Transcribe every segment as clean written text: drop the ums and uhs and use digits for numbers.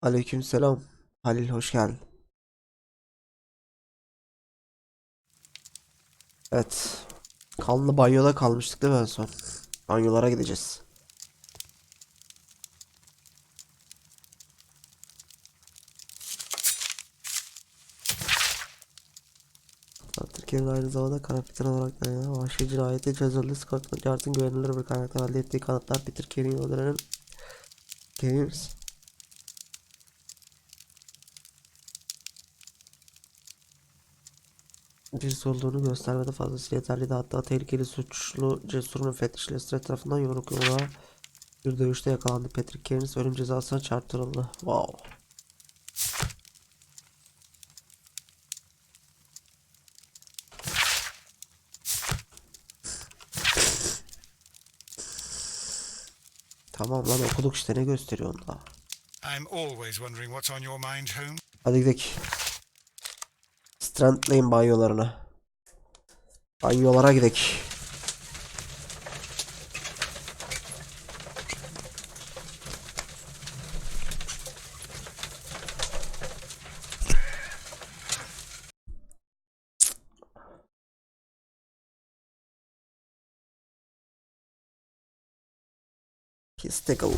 Aleykümselam. Halil hoş geldin. Evet. Kanlı banyoda kalmıştık değil mi en son? Banyolara gideceğiz. Türkiye'nin aynı zamanda karakter olarak da vahşi cinayeti çözüldü. Scotland Yard'ın güvenilir bir karakter elde ettiği kanıtlar Peter Carey'in öldürenin Games. Birisi olduğunu göstermede fazlasıyla yeterliydi. Hatta tehlikeli suçlu cesur müfettişler tarafından yumruk yumruğa bir dövüşte yakalandı. Patrick Carey ölüm cezasına çarptırıldı. Wow. Tamam lan okuduk işte ne gösteriyorsun da. I'm always wondering what's on your mind, Holmes. Hadi gidelim. Strandlayın banyolarına. Banyolara gidelim. Pistacle.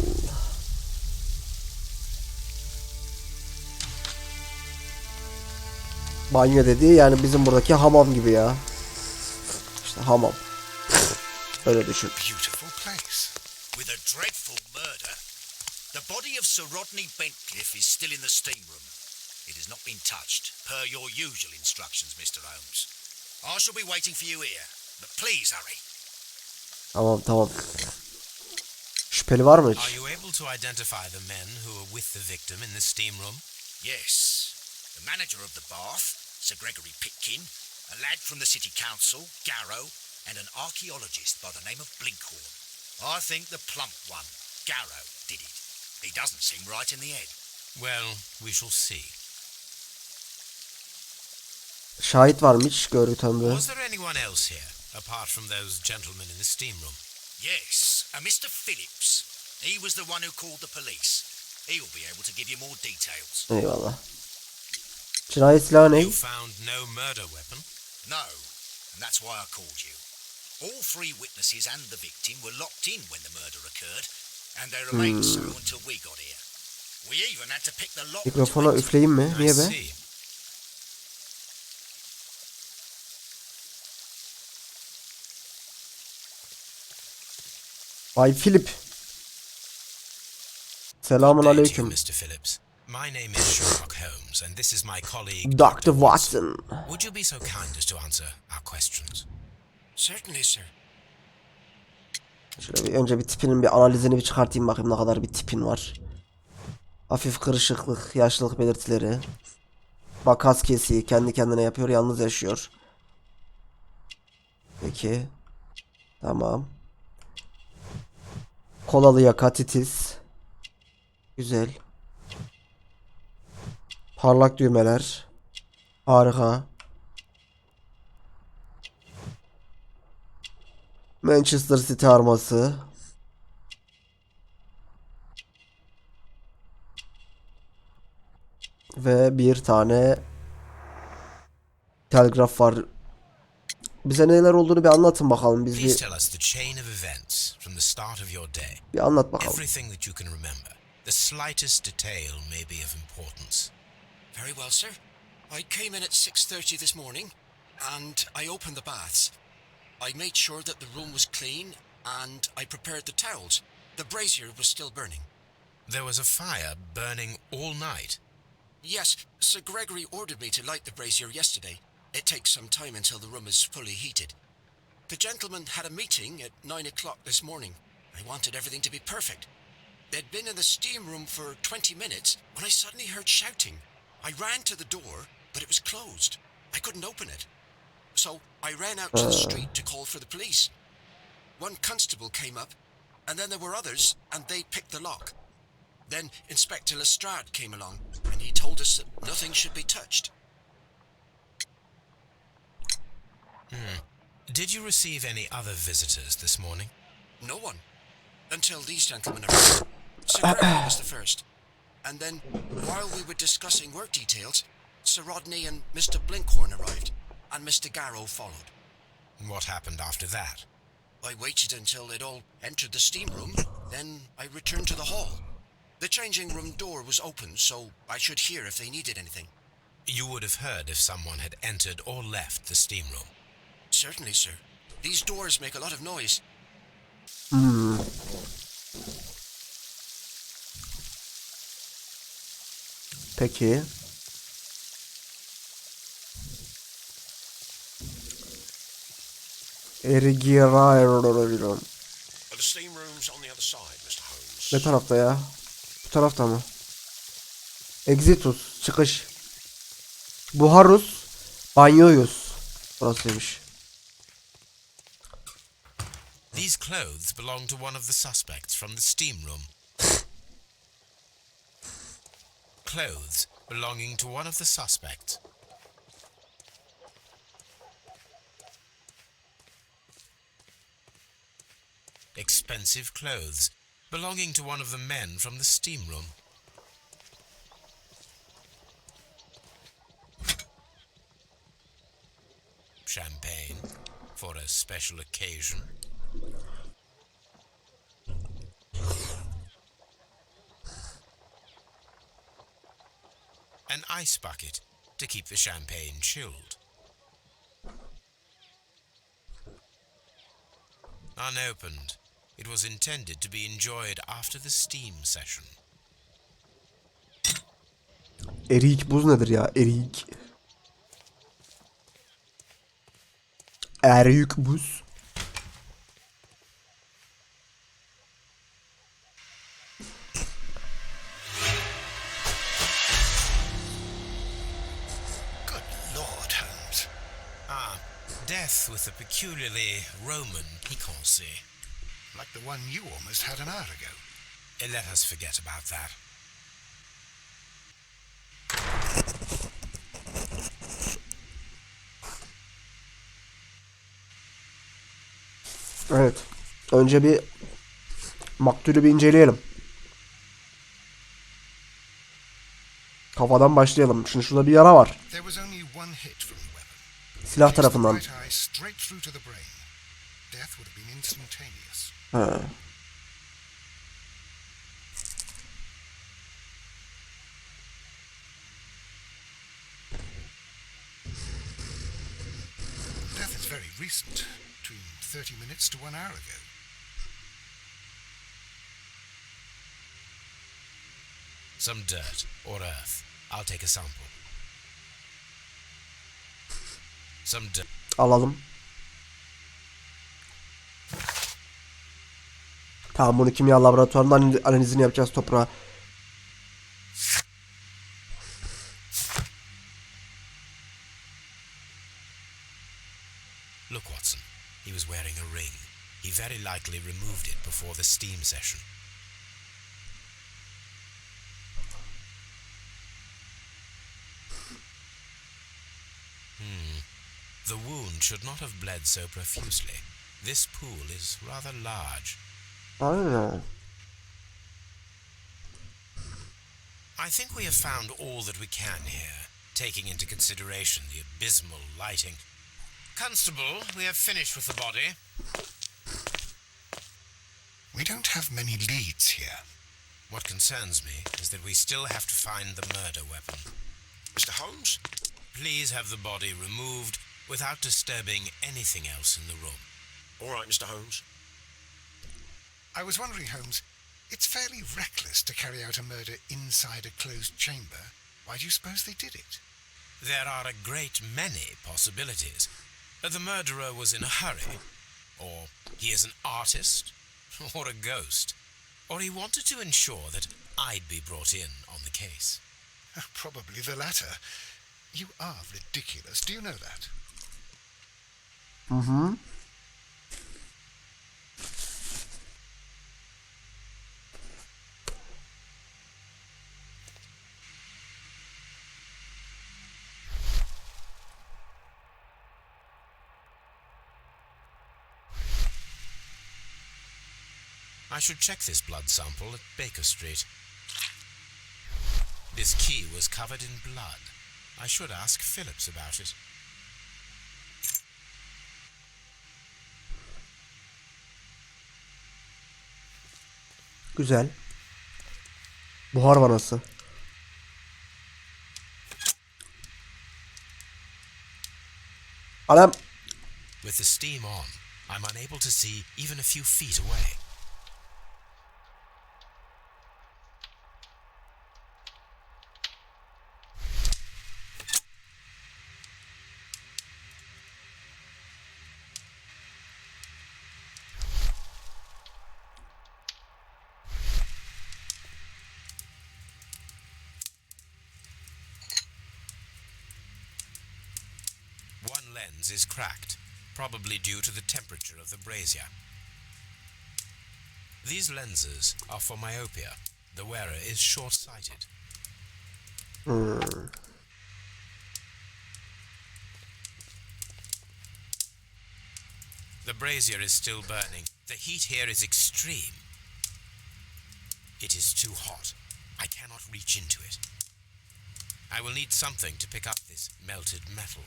Banyo dediği yani bizim buradaki hamam gibi ya. İşte hamam. Öyle düşün. Beautiful place with a dreadful murder. The body of Sir Rodney Bentcliffe is still in the steam room. It has not been touched, per your usual instructions, Mr. Holmes. I shall be waiting for you here, but please hurry. Tamam. Şüpheli var mı hiç? Are you able to identify the men who were with the victim in the steam room? Yes. The manager of the bath, Sir Gregory Pitkin, a lad from the city council, Garrow, and an archaeologist by the name of Blinkhorn. I think the plump one, Garrow, did it. He doesn't seem right in the head. Well, we shall see. Şahit var mı hiç görgü tanıdığı? Was there anyone else here, apart from those gentlemen in the steam room? Yes, a Mr. Phillips. He was the one who called the police. He'll be able to give you more details. Eyvallah. Cinayet silahı ne? You found no murder weapon? No, and that's why I called you. All three witnesses and the victim were locked in when the murder occurred, and they remained so until we got here. We even had to pick the lock. Mikrofona üfleyeyim mi? I Niye be? see. Bay Philip. Selamun Good day to you, aleyküm. Mr. Phillips. My name is Sherlock Holmes, and this is my colleague, Dr. Watson. Would you be so kind as to answer our questions? Certainly, sir. Şöyle önce bir tipinin bir analizini bir çıkartayım bakayım ne kadar bir tipin var. Hafif kırışıklık, yaşlılık belirtileri. Makas kesiği, kendi kendine yapıyor, yalnız yaşıyor. Peki. Tamam. Kolalı yaka, titiz. Güzel. Parlak düğmeler. Harika. Manchester City arması. Ve bir tane telgraf var. Bize neler olduğunu bir anlatın bakalım. Biz Please bir, tell us the chain of events from the start of your day. bir anlat bakalım. Everything that you can remember. The slightest detail may be of importance. Very well, sir. I came in at 6:30 this morning, and I opened the baths. I made sure that the room was clean, and I prepared the towels. The brazier was still burning. There was a fire burning all night. Yes, Sir Gregory ordered me to light the brazier yesterday. It takes some time until the room is fully heated. The gentlemen had a meeting at 9 o'clock this morning. I wanted everything to be perfect. They'd been in the steam room for 20 minutes when I suddenly heard shouting. I ran to the door, but it was closed. I couldn't open it. So I ran out to the street to call for the police. One constable came up, and then there were others, and they picked the lock. Then Inspector Lestrade came along, and he told us that nothing should be touched. Did you receive any other visitors this morning? No one. Until these gentlemen arrived. Sir Gregory was the first. And then, while we were discussing work details, Sir Rodney and Mr. Blinkhorn arrived, and Mr. Garrow followed. What happened after that? I waited until they'd all entered the steam room, then I returned to the hall. The changing room door was open, so I should hear if they needed anything. You would have heard if someone had entered or left the steam room. Certainly, sir. These doors make a lot of noise. Peki. Erigirayron. The steam room's on the other side, Mr. Holmes. Ne tarafta ya? Bu tarafta mı? Exitus. Çıkış. Buharus. Banyoyus. Burasıymış. These clothes belong to one of the suspects from the steam room. Clothes belonging to one of the suspects. Expensive clothes belonging to one of the men from the steam room. Champagne for a special occasion. An ice bucket to keep the champagne chilled. Unopened, it was intended to be enjoyed after the steam session. Erik buz nedir ya? Erik. Erik buz. Good Lord, Holmes. Death with a peculiarly Roman piquancy. Like the one you almost had an hour ago. Let us forget about that. Evet. Önce bir maktulü bir inceleyelim. Kafadan başlayalım. Şimdi şurada bir yara var. There was only one hit from the weapon. Silah tarafından. Right eye straight through to the brain. Death would have been instantaneous. He. Death is very recent, between 30 minutes to 1 hour ago. Some dirt or earth. I'll take a sample. Some dirt. Alalım. Tamam, bunu kimya laboratuvarında analizini yapacağız toprağa. Look, Watson. He was wearing a ring. He very likely removed it before the steam session. The wound should not have bled so profusely. This pool is rather large. Aynen. I think we have found all that we can here, taking into consideration the abysmal lighting. Constable, we have finished with the body. We don't have many leads here. What concerns me is that we still have to find the murder weapon. Mr. Holmes? Please have the body removed without disturbing anything else in the room. All right, Mr. Holmes. I was wondering, Holmes, it's fairly reckless to carry out a murder inside a closed chamber. Why do you suppose they did it? There are a great many possibilities. The murderer was in a hurry, or he is an artist, or a ghost, or he wanted to ensure that I'd be brought in on the case. Probably the latter. You are ridiculous. Do you know that? Mm-hmm. I should check this blood sample at Baker Street. This key was covered in blood. I should ask Phillips about it. Güzel. Buhar vanası. Adam. With the steam on, I'm unable to see even a few feet away. One lens is cracked, probably due to the temperature of the brazier. These lenses are for myopia. The wearer is short-sighted. The brazier is still burning. The heat here is extreme. It is too hot. I cannot reach into it. I will need something to pick up this melted metal.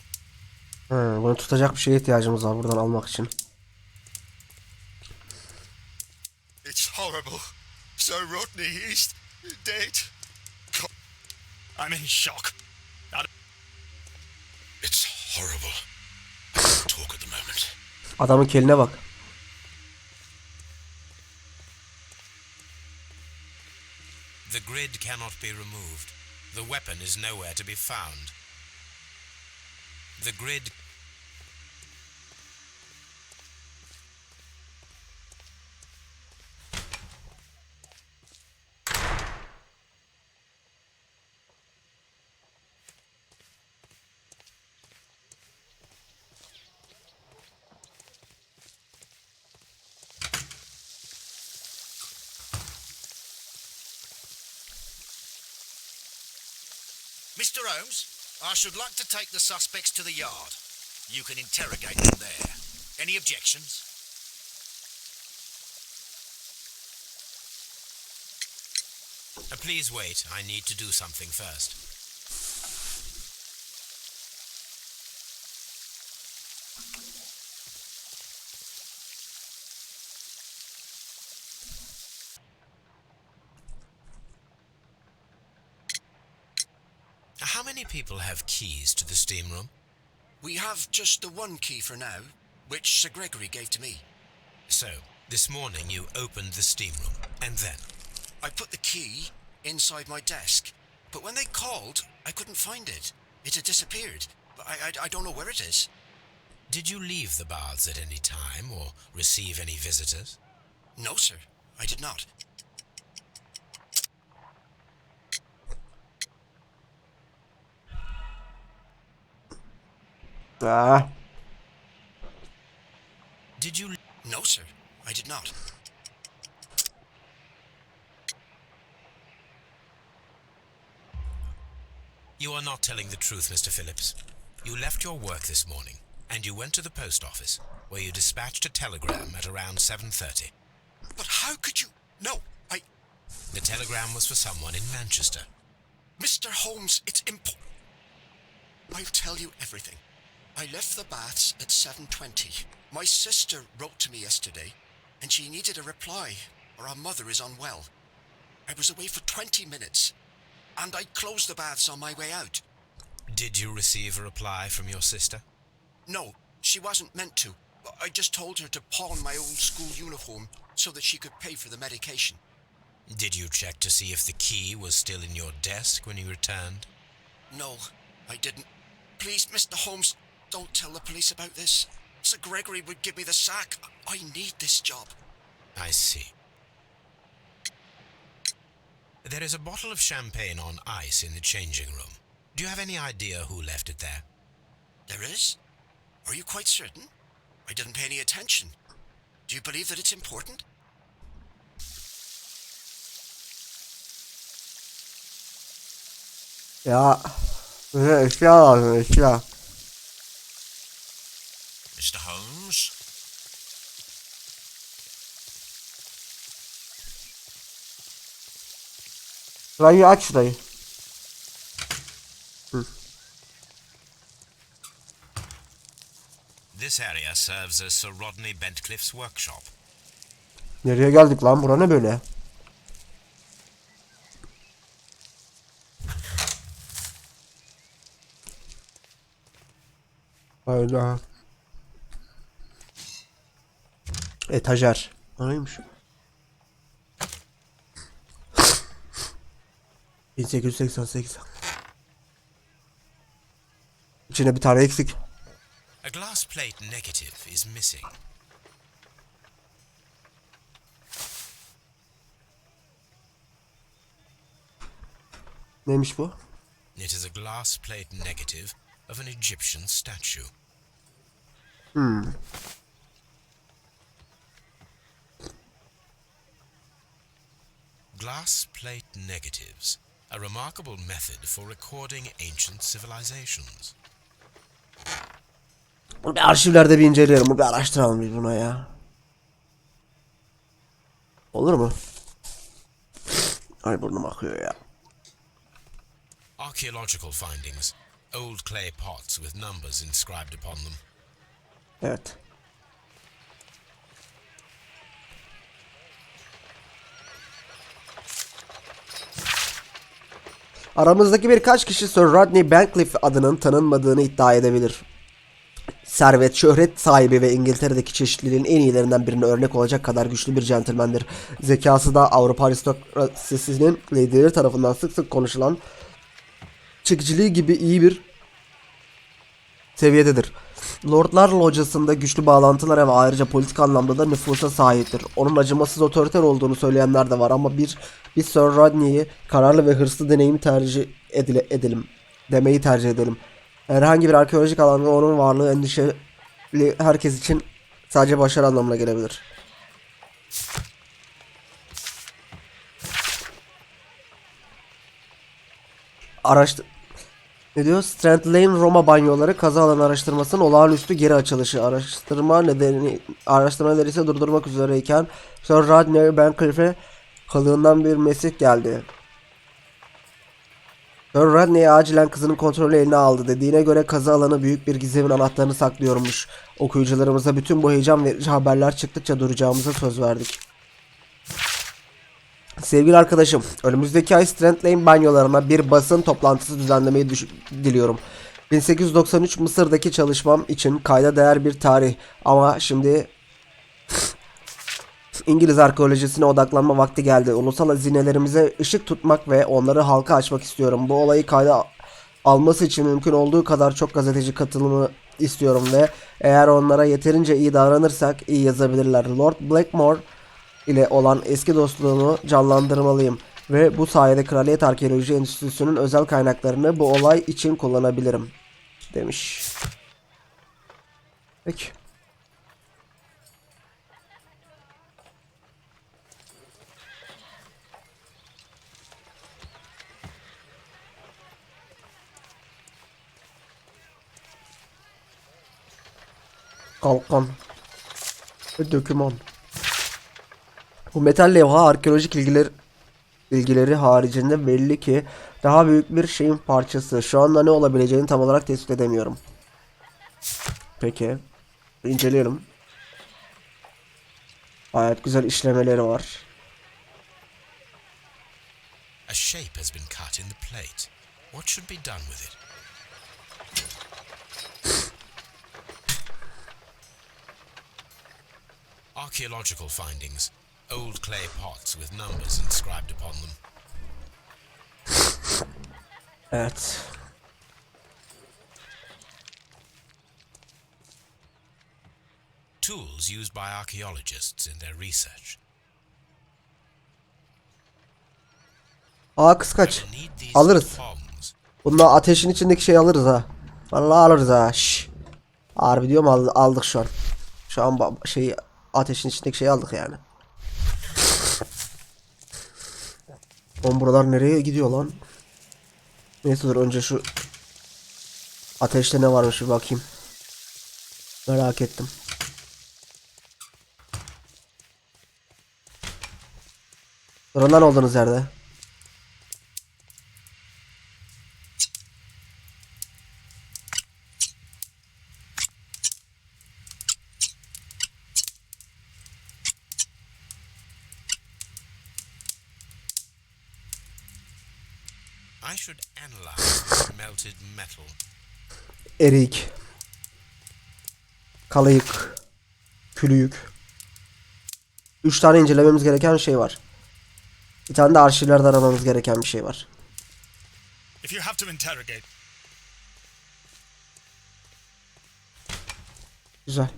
Bunu tutacak bir şeye ihtiyacımız var buradan almak için. It's horrible. So Rodney is dead. I'm in shock. It's horrible. I can't talk at the moment. Adamın keline bak. The grid cannot be removed. The weapon is nowhere to be found. The grid... Mr. Holmes, I should like to take the suspects to the yard. You can interrogate them there. Any objections? Please wait. I need to do something first. How many people have keys to the steam room? We have just the one key for now, which Sir Gregory gave to me. So, this morning you opened the steam room, and then? I put the key inside my desk, but when they called, I couldn't find it. It had disappeared. I don't know where it is. Did you leave the baths at any time, or receive any visitors? No, sir, I did not. Did you... No, sir, I did not. You are not telling the truth, Mr. Phillips. You left your work this morning, and you went to the post office, where you dispatched a telegram at around 7:30. But how could you... No, The telegram was for someone in Manchester. Mr. Holmes, it's important. I'll tell you everything. I left the baths at 7:20. My sister wrote to me yesterday, and she needed a reply, or our mother is unwell. I was away for 20 minutes, and I closed the baths on my way out. Did you receive a reply from your sister? No, she wasn't meant to. I just told her to pawn my old school uniform so that she could pay for the medication. Did you check to see if the key was still in your desk when you returned? No, I didn't. Please, Mr. Holmes, don't tell the police about this. Sir Gregory would give me the sack. I need this job. I see. There is a bottle of champagne on ice in the changing room. Do you have any idea who left it there? There is? Are you quite certain? I didn't pay any attention. Do you believe that it's important? Ya. Eşya lazım eşya. Mr. Holmes? Şurayı aç şurayı. This area serves as Sir Rodney Bentcliffe's workshop. Nereye geldik lan? Bura ne böyle? Hayda. Etajer. O neymiş? 1888. İçine bir tane eksik. A glass plate negative is missing. Neymiş bu? It is a glass plate negative of an Egyptian statue. Glass plate negatives, a remarkable method for recording ancient civilizations. Bunu bir arşivlerde bir inceleyelim. Bunu bir araştıralım biz buna ya. Olur mu? Ay burnum akıyor ya. Archaeological findings, old clay pots with numbers inscribed upon them. Evet. Aramızdaki birkaç kişi Sir Rodney Bentcliffe adının tanınmadığını iddia edebilir. Servet, şöhret sahibi ve İngiltere'deki çeşitliliğin en iyilerinden birine örnek olacak kadar güçlü bir centilmendir. Zekası da Avrupa aristokrasisinin lideri tarafından sık sık konuşulan çekiciliği gibi iyi bir seviyededir. Lordlar Locası'nda güçlü bağlantılara ve ayrıca politik anlamda da nüfusa sahiptir. Onun acımasız otoriter olduğunu söyleyenler de var ama biz Sir Rodney'i kararlı ve hırslı deneyimi demeyi tercih edelim. Herhangi bir arkeolojik alanda onun varlığı endişeli herkes için sadece başarı anlamına gelebilir. Ne diyor? Strand Lane Roma banyoları kaza alanı araştırmasının olağanüstü geri açılışı. Araştırma nedeni ise durdurmak üzereyken Sir Rodney Bentcliffe'e kılığından bir mesih geldi. Sir Rodney acilen kızının kontrolü eline aldı. Dediğine göre kaza alanı büyük bir gizemin anahtarını saklıyormuş. Okuyucularımıza bütün bu heyecan verici haberler çıktıkça duracağımıza söz verdik. Sevgili arkadaşım, önümüzdeki ay Strand Lane banyolarına bir basın toplantısı düzenlemeyi diliyorum. 1893 Mısır'daki çalışmam için kayda değer bir tarih ama şimdi İngiliz arkeolojisine odaklanma vakti geldi. Ulusal hazinelerimize ışık tutmak ve onları halka açmak istiyorum. Bu olayı kayda alması için mümkün olduğu kadar çok gazeteci katılımı istiyorum ve eğer onlara yeterince iyi davranırsak iyi yazabilirler. Lord Blackmore ile olan eski dostluğumu canlandırmalıyım ve bu sayede Kraliyet Arkeoloji Enstitüsü'nün özel kaynaklarını bu olay için kullanabilirim demiş. Peki. Kalkan ve döküman. Bu metal levha arkeolojik bilgileri haricinde belli ki daha büyük bir şeyin parçası. Şu anda ne olabileceğini tam olarak tespit edemiyorum. Peki. İnceleyelim. Gayet güzel işlemeleri var. A shape has been cut in the plate. What should be done with it? Archaeological findings. Old clay pots with numbers inscribed upon them. Evet. Tools used by archaeologists in their research. Aa kıskaç. I need these Alırız. tongs. Bununla ateşin içindeki şeyi alırız ha. Vallahi alırız ha. Şşş. Harbi diyorum aldık şu an. Şu an ateşin içindeki şeyi aldık yani. Oğlum buralar nereye gidiyor lan? Neyse dur önce şu ateşte ne varmış bir bakayım. Merak ettim. Durun lan olduğunuz yerde. I should analyze this melted metal. Erik. Kalayık. Külüyük. 3 tane incelememiz gereken şey var. Bir tane de arşivlerde aramamız gereken bir şey var. If you have to interrogate, Güzel.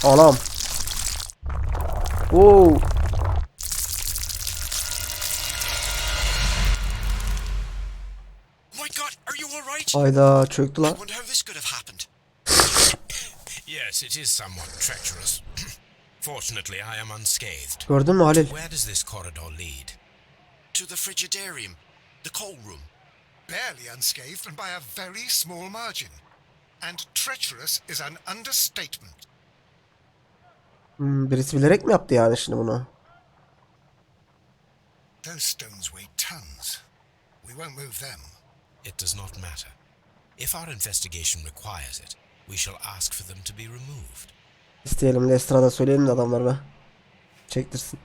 Anam. Oo. My God, are you all right? Hayda çöktü I lan. wonder how this could have happened. Yes, it is somewhat treacherous. Fortunately, I am unscathed. Gördün mü Halil? Where does this corridor lead? To the frigidarium, the coal room. Barely unscathed and by a very small margin. And treacherous is an understatement. Birisi bilerek mi yaptı yani şimdi bunu? Those stones weigh tons. We won't move them. It does not matter. If our investigation requires it, we shall ask for them to be removed. İsteyelim Lestrada söyleyelim de adamlar be. Çektirsin.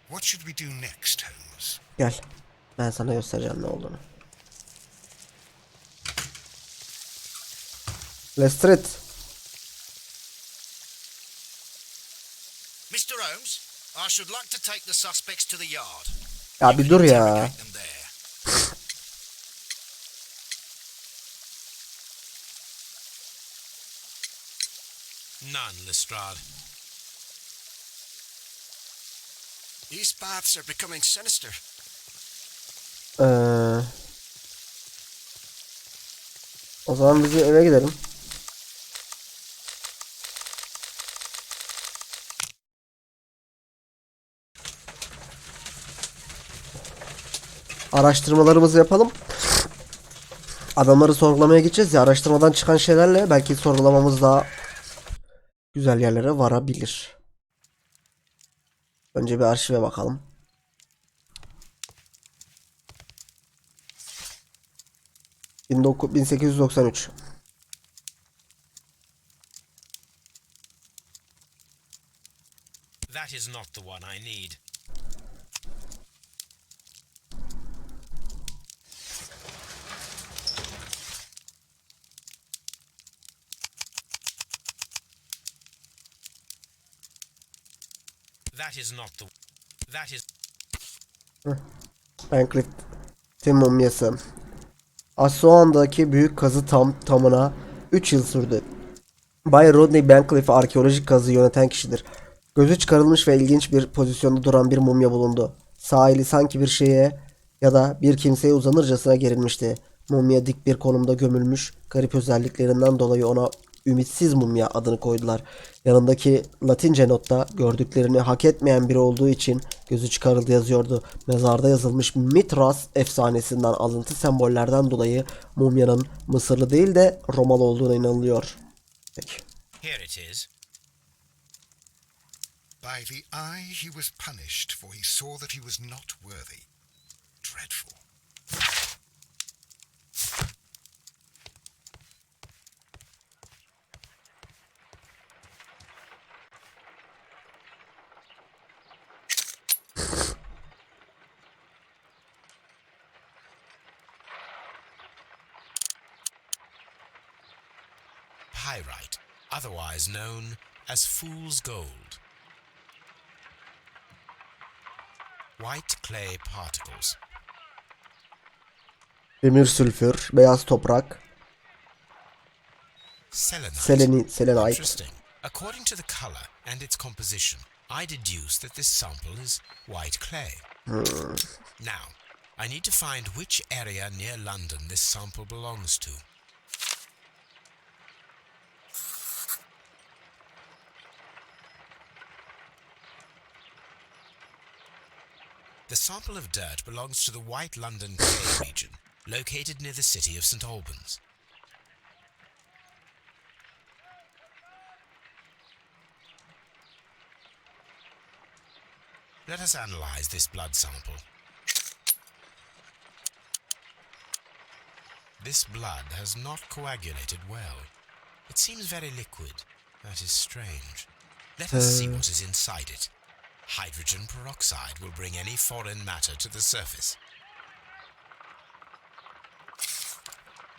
What should we do next, Holmes? Gel. Ben sana göstereceğim ne olduğunu. Lestrade. Mr. Holmes, I should like to take the suspects to the yard. Ya bir dur ya. Interrogate them there. None, Lestrade. These baths are becoming sinister. O zaman biz eve gidelim. Araştırmalarımızı yapalım. Adamları sorgulamaya gideceğiz ya, araştırmadan çıkan şeylerle belki sorgulamamız daha güzel yerlere varabilir. Önce bir arşive bakalım. ...1893. That is not the one I need. That is not the... That is... Bancroft'in mumyası. Assuan'daki büyük kazı tamına 3 yıl sürdü. Bay Rodney Bancroft arkeolojik kazıyı yöneten kişidir. Gözü çıkarılmış ve ilginç bir pozisyonda duran bir mumya bulundu. Sağ eli sanki bir şeye ya da bir kimseye uzanırcasına gerilmişti. Mumya dik bir konumda gömülmüş, garip özelliklerinden dolayı ona Ümitsiz Mumya adını koydular. Yanındaki Latince notta gördüklerini hak etmeyen biri olduğu için gözü çıkarıldı yazıyordu. Mezarda yazılmış Mitras efsanesinden alıntı sembollerden dolayı mumyanın Mısırlı değil de Romalı olduğuna inanılıyor. Peki. Here it is. By the eye he was punished, for he saw that he was not worthy. Dreadful. Pyrite, otherwise known as fool's gold. White clay particles. Demir sülfür, beyaz toprak, Selenite. selenite. Interesting. According to the color and its composition, I deduce that this sample is white clay. Now, I need to find which area near London this sample belongs to. The sample of dirt belongs to the White London clay region, located near the city of St. Albans. Let us analyze this blood sample. This blood has not coagulated well. It seems very liquid. That is strange. Let us see what is inside it. Hydrogen peroxide will bring any foreign matter to the surface.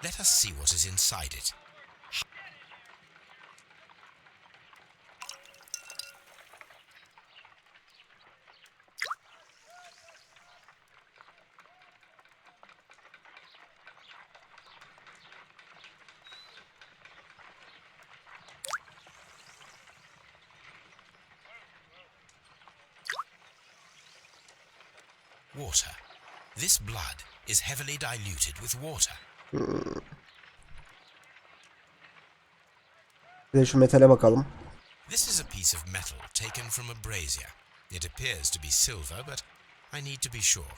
Let us see what is inside it. Water. This blood is heavily diluted with water. Bir de şu metale bakalım. This is a piece of metal taken from a brazier. It appears to be silver, but I need to be sure.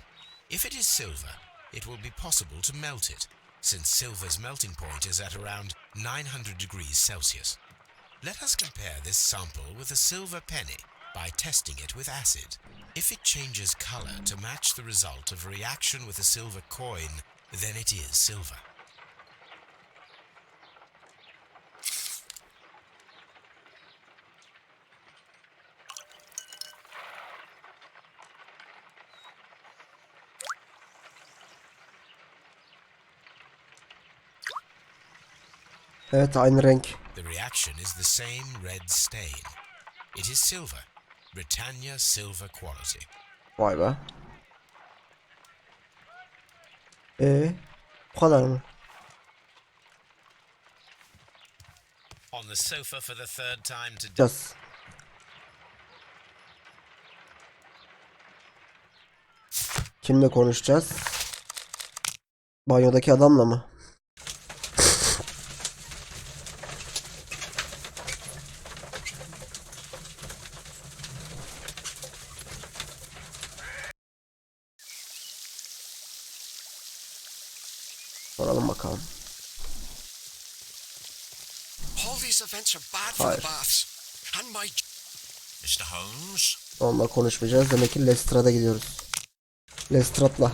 If it is silver, it will be possible to melt it, since silver's melting point is at around 900 degrees Celsius. Let us compare this sample with a silver penny by testing it with acid. If it changes color to match the result of a reaction with a silver coin, then it is silver. Evet, aynı renk. The reaction is the same red stain. It is silver. Britannia silver quality. Vay be. Bu kadar mı? On the sofa for the third time today. Just. Kimle konuşacağız? Banyodaki adamla mı? Soralım bakalım. All these events are bad for Hayır. the baths. And my... Mr. Holmes? Onunla konuşmayacağız. Demek ki Lestrade'a gidiyoruz. Lestrade'la.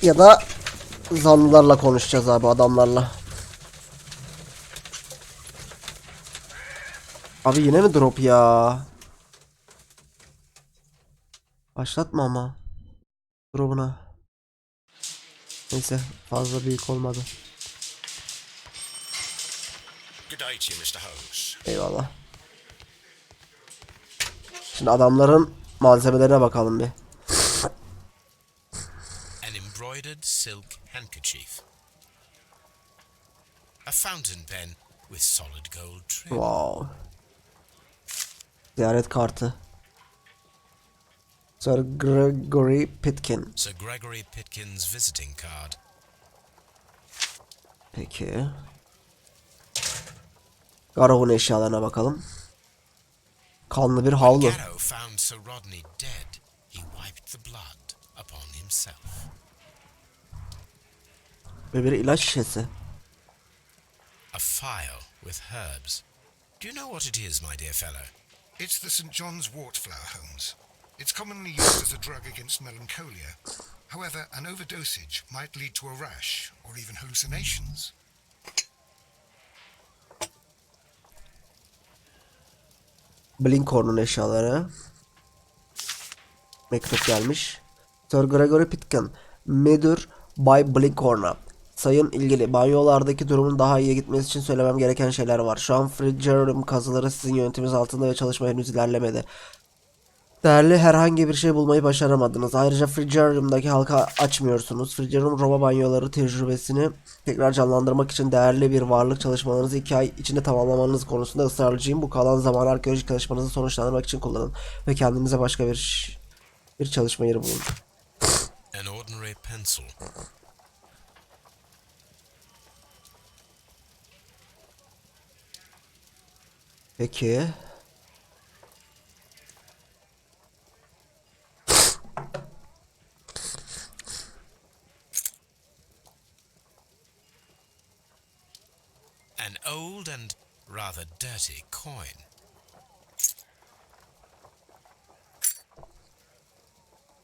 Ya da zanlılarla konuşacağız abi, adamlarla. Abi yine mi drop ya? Başlatma ama. Drop'una. Neyse, fazla büyük olmadı. Good day to you, Mr. Holmes. Eyvallah. Şimdi adamların malzemelerine bakalım bir. An embroidered silk handkerchief. A fountain pen with solid gold trim. Wow. Ziyaret kartı. Sir Gregory Pitkin. Sir Gregory Pitkin's visiting card. Peki. Garrow'un eşyalarına bakalım. Kanlı bir havlu. Garrow found Sir Rodney dead. He wiped the blood upon himself. Ve bir ilaç şişesi. A file with herbs. Do you know what it is, my dear fellow? It's the St. John's wort flower, Holmes. It's commonly used as a drug against melancholia. However, an overdosage might lead to a rash or even hallucinations. Blinkhorn'un eşyaları. Mektup gelmiş. Sir Gregory Pitkin. Müdür Bay Blinkhorn'a. Sayın ilgili, banyolardaki durumun daha iyi gitmesi için söylemem gereken şeyler var. Şu an Frigerium kazıları sizin yönetiminiz altında ve çalışma henüz ilerlemedi. Değerli herhangi bir şey bulmayı başaramadınız. Ayrıca Frigerium'daki halka açmıyorsunuz. Frigerium Roma banyoları tecrübesini tekrar canlandırmak için değerli bir varlık, çalışmalarınızı 2 ay içinde tamamlamanız konusunda ısrarcıyım. Bu kalan zamanı arkeolojik çalışmanızı sonuçlandırmak için kullanın. Ve kendinize başka bir çalışma yeri bulun. An ordinary pencil. Peki. An old and rather dirty coin.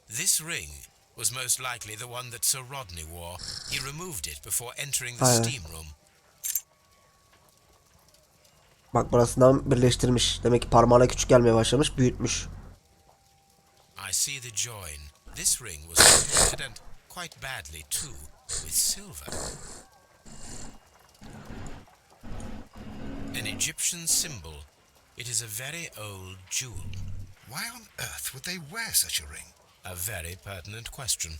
This ring was most likely the one that Sir Rodney wore. He removed it before entering the Aynen. steam room. Bak burasından birleştirmiş. Demek ki parmağına küçük gelmeye başlamış, büyütmüş. I see the join. This ring was repaired and quite badly too, with silver. An Egyptian symbol. It is a very old jewel. Why on earth would they wear such a ring? A very pertinent question.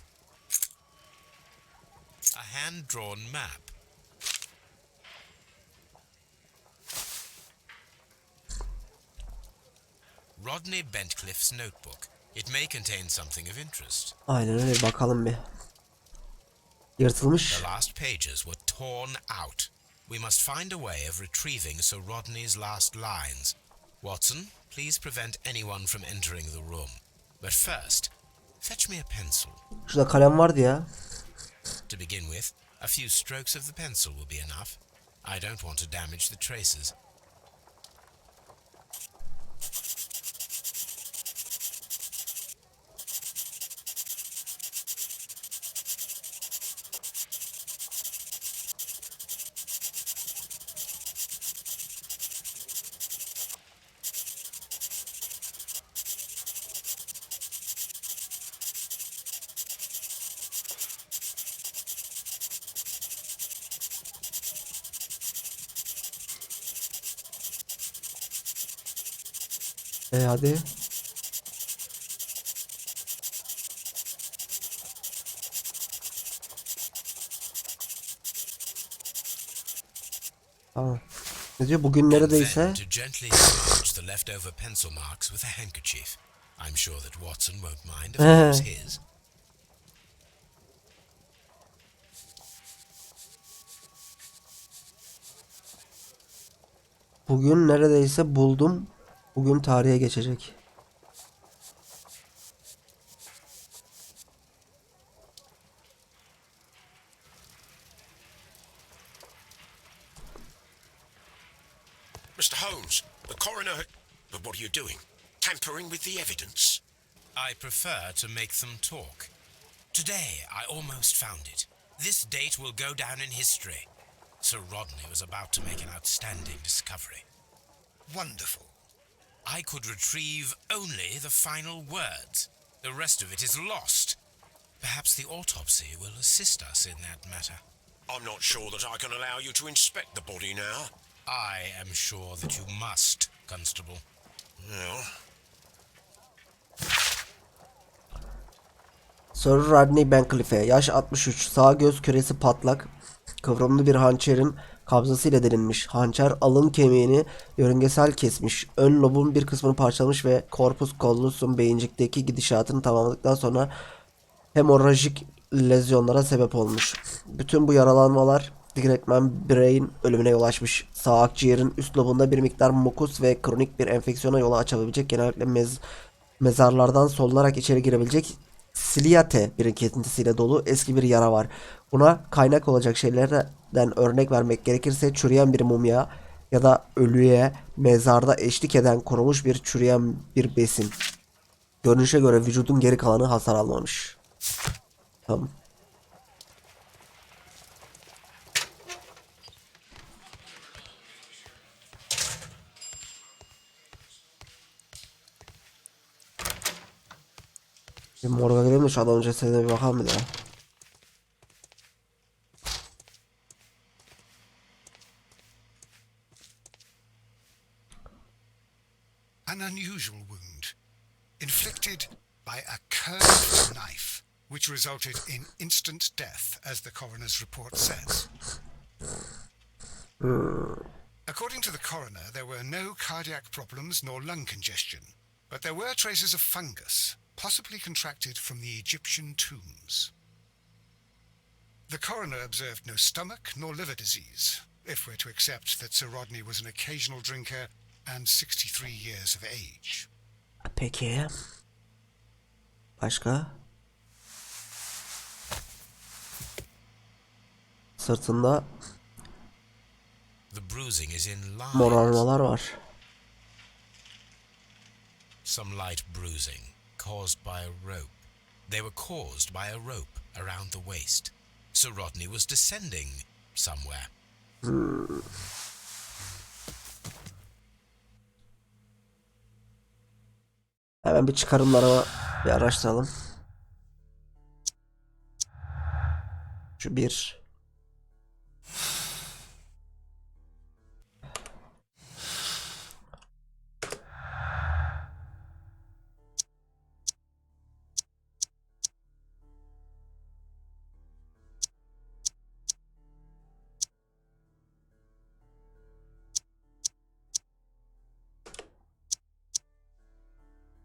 A hand-drawn map. Rodney Bentcliffe's notebook. It may contain something of interest. Aynen öyle, bakalım bir. Yırtılmış. The last pages were torn out. We must find a way of retrieving Sir Rodney's last lines. Watson, please prevent anyone from entering the room. But first, fetch me a pencil. Şurada kalem vardı ya. To begin with, a few strokes of the pencil will be enough. I don't want to damage the traces. Hadi. Tamam. Ne diyor? Bugün neredeyse. Then to gently smudge the leftover pencil marks with a handkerchief. I'm sure that Watson won't mind if I use his. Bugün neredeyse buldum. Bugün tarihe geçecek. Mr. Holmes, the coroner... But what are you doing? Tampering with the evidence? I prefer to make them talk. Today, I almost found it. This date will go down in history. Sir Rodney was about to make an outstanding discovery. Wonderful. I could retrieve only the final words. The rest of it is lost. Perhaps the autopsy will assist us in that matter. I'm not sure that I can allow you to inspect the body now. I am sure that you must, Constable. Well, Sir Rodney Bentcliffe, yaş 63, sağ göz küresi patlak, kıvrımlı bir hançerin kabzasıyla delinmiş. Hançer alın kemiğini yörüngesel kesmiş. Ön lobun bir kısmını parçalamış ve corpus callusum beyincikteki gidişatını tamamladıktan sonra hemorajik lezyonlara sebep olmuş. Bütün bu yaralanmalar direktmen bireyin ölümüne yol açmış. Sağ akciğerin üst lobunda bir miktar mukus ve kronik bir enfeksiyona yol açabilecek, genellikle mezarlardan solunarak içeri girebilecek Siliate birikintisiyle dolu eski bir yara var. Buna kaynak olacak şeylerden örnek vermek gerekirse çürüyen bir mumya ya da ölüye mezarda eşlik eden kurumuş bir çürüyen bir besin. Görünüşe göre vücudun geri kalanı hasar almamış. Tamam. Bir morga gidelim de şu adamın cesedine bir bakalım bir daha. An unusual wound, inflicted by a curved knife, which resulted in instant death, as the coroner's report says. According to the coroner, there were no cardiac problems nor lung congestion, but there were traces of fungus, possibly contracted from the Egyptian tombs. The coroner observed no stomach nor liver disease, if we're to accept that Sir Rodney was an occasional drinker and 63 years of age. Peki. Başka? Sırtında The bruising is in lines. morarmalar var. Some light bruising caused by a rope. They were caused by a rope around the waist. Sir Rodney was descending somewhere. Hemen bir çıkarımlarıma bir araştıralım. Şu bir.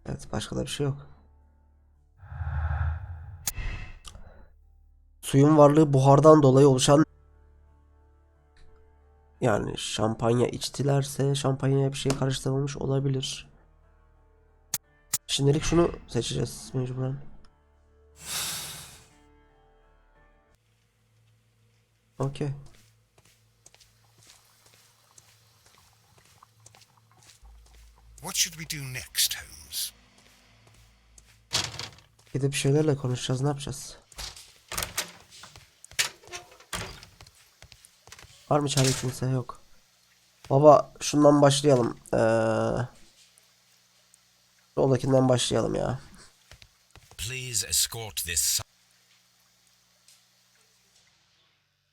Evet, başka da bir şey yok. Suyun varlığı buhardan dolayı oluşan, yani şampanya içtilerse şampanyaya bir şey karıştırılmış olabilir. Şimdilik şunu seçeceğiz mecburen. Okey. What should we do next, Holmes? Gidip şeylerle konuşacağız, ne yapacağız? Var mı içeride kimse? Yok. Baba şundan başlayalım. Soldakinden başlayalım ya. Please escort this.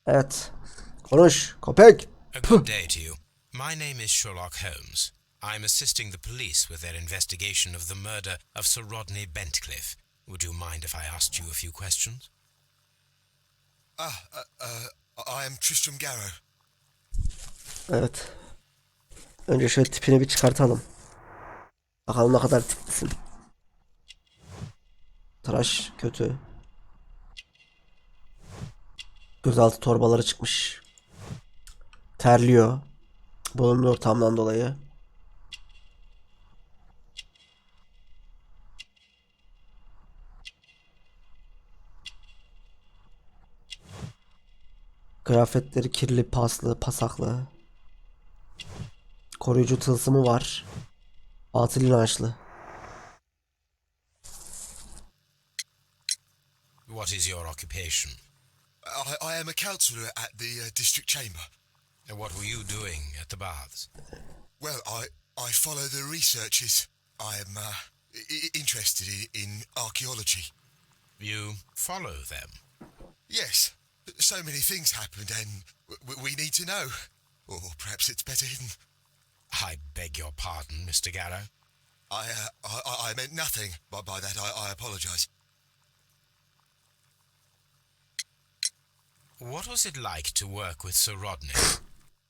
Evet. Konuş köpek. A good day to you. My name is Sherlock Holmes. I'm assisting the police with their investigation of the murder of Sir Rodney Bentcliffe. Would you mind if I asked you a few questions? I am Tristram Garrow. Evet. Önce şöyle tipini bir çıkartalım. Bakalım ne kadar tiplisin. Tıraş kötü. Gözaltı torbaları çıkmış. Terliyor. Bulunduğu ortamdan dolayı. Kıyafetleri kirli, paslı, pasaklı. Koruyucu tılsımı var. Atıl inançlı. What is your occupation? I am a councillor at the district chamber. And what were you doing at the baths? Well, I follow the researches. I am interested in archaeology. You follow them. Yes, so many things happened and we need to know. Or perhaps it's better hidden. I beg your pardon, Mr. Garrow. I meant nothing by that. I apologise. What was it like to work with Sir Rodney?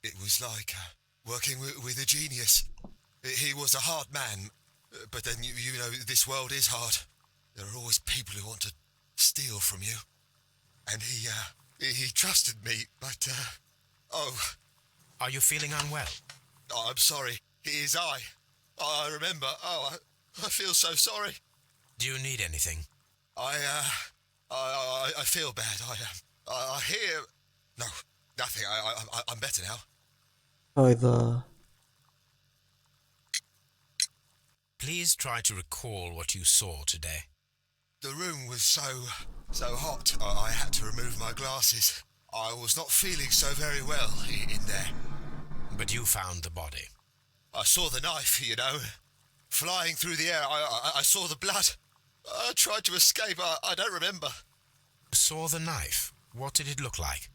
It was like working with a genius. He was a hard man, but then you know this world is hard. There are always people who want to steal from you. And he trusted me, but oh. Are you feeling unwell? I'm sorry. It is I. I remember. Oh, I feel so sorry. Do you need anything? I feel bad. I hear. No, nothing. I'm better now. Hayda. Please try to recall what you saw today. The room was so hot. I had to remove my glasses. I was not feeling so very well in there. But you found the body. I saw the knife, you know, flying through the air. I saw the blood. I tried to escape. I don't remember. You saw the knife. What did it look like?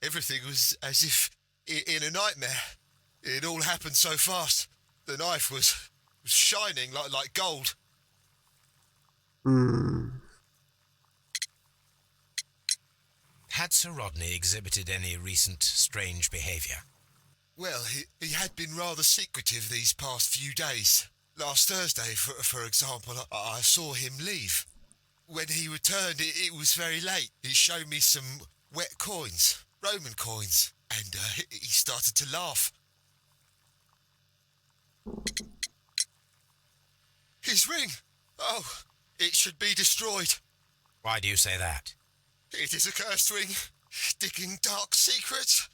Everything was as if in a nightmare. It all happened so fast. The knife was shining like gold. Had Sir Rodney exhibited any recent strange behaviour? Well, he had been rather secretive these past few days. Last Thursday, for example, I saw him leave. When he returned, it was very late. He showed me some wet coins, Roman coins, and he started to laugh. His ring! Oh, it should be destroyed. Why do you say that? It is a cursed ring, digging dark secrets.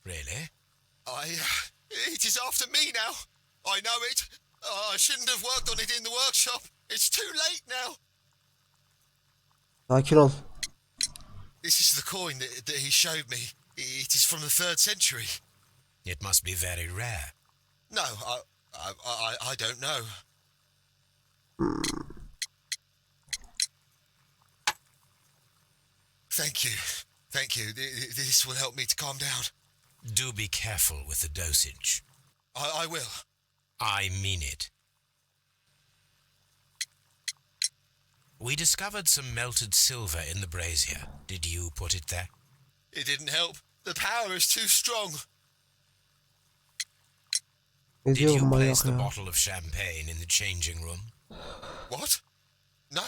Really? It is after me now. I know it. I shouldn't have worked on it in the workshop. It's too late now. Sakin ol. This is the coin that he showed me. It is from the 3rd century. It must be very rare. No, I don't know. Thank you. Thank you. This will help me to calm down. Do be careful with the dosage. I will. I mean it. We discovered some melted silver in the brazier. Did you put it there? It didn't help. The power is too strong. Ne Did diyor bu you place manyak the ya? bottle of champagne in the changing room? What? No.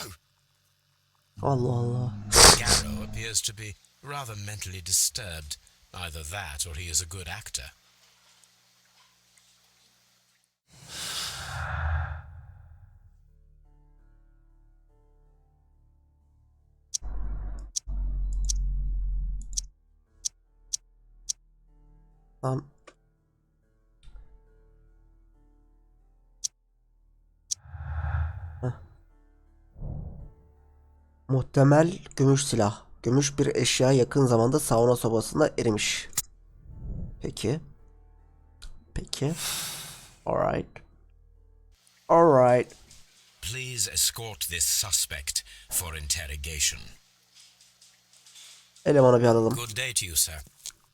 Allah Allah. Garrow appears to be rather mentally disturbed. Either that or he is a good actor. Tamam. Heh. Muhtemel gümüş silah. Gümüş bir eşya yakın zamanda sauna sobasında erimiş. Peki. Peki. Alright. Alright. Please escort this suspect for interrogation. Elemanı bir alalım. Good day to you, sir.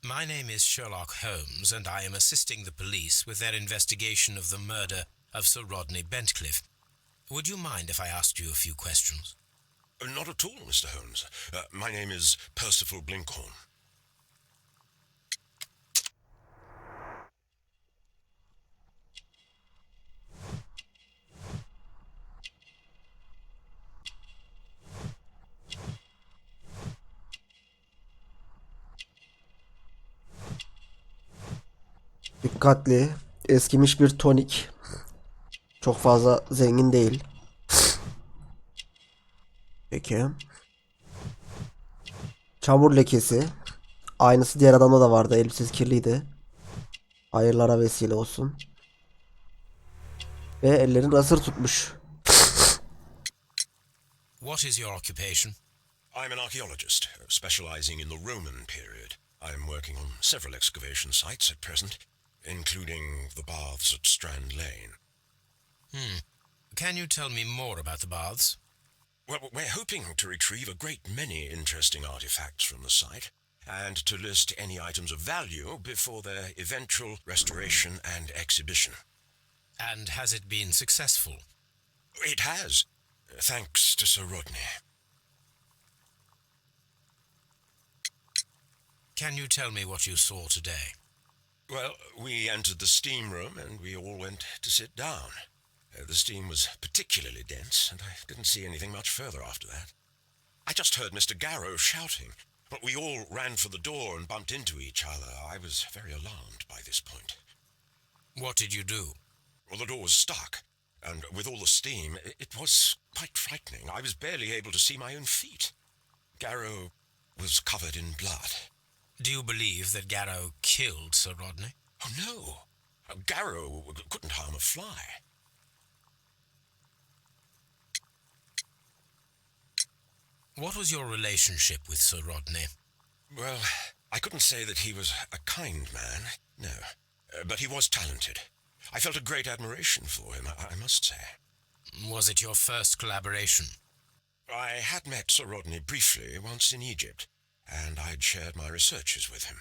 My name is Sherlock Holmes, and I am assisting the police with their investigation of the murder of Sir Rodney Bentcliffe. Would you mind if I asked you a few questions? Not at all, Mr. Holmes. My name is Percival Blinkhorn. Dikkatli. Eskimiş bir tonik. Çok fazla zengin değil. Peki. Çamur lekesi. Aynısı diğer adamda da vardı. Elbisesi kirliydi. Hayırlara vesile olsun. Ve ellerin asır tutmuş. What is your occupation? I'm an archaeologist, specializing in the Roman period. I'm working on several excavation sites at present, including the baths at Strand Lane. Can you tell me more about the baths? Well, we're hoping to retrieve a great many interesting artifacts from the site, and to list any items of value before their eventual restoration and exhibition. And has it been successful? It has, thanks to Sir Rodney. Can you tell me what you saw today? Well, we entered the steam room and we all went to sit down. The steam was particularly dense, and I didn't see anything much further after that. I just heard Mr. Garrow shouting, but we all ran for the door and bumped into each other. I was very alarmed by this point. What did you do? Well, the door was stuck, and with all the steam, it was quite frightening. I was barely able to see my own feet. Garrow was covered in blood. Do you believe that Garrow killed Sir Rodney? Oh, no. Garrow couldn't harm a fly. What was your relationship with Sir Rodney? Well, I couldn't say that he was a kind man, no. But he was talented. I felt a great admiration for him, I must say. Was it your first collaboration? I had met Sir Rodney briefly once in Egypt, and I'd shared my researches with him.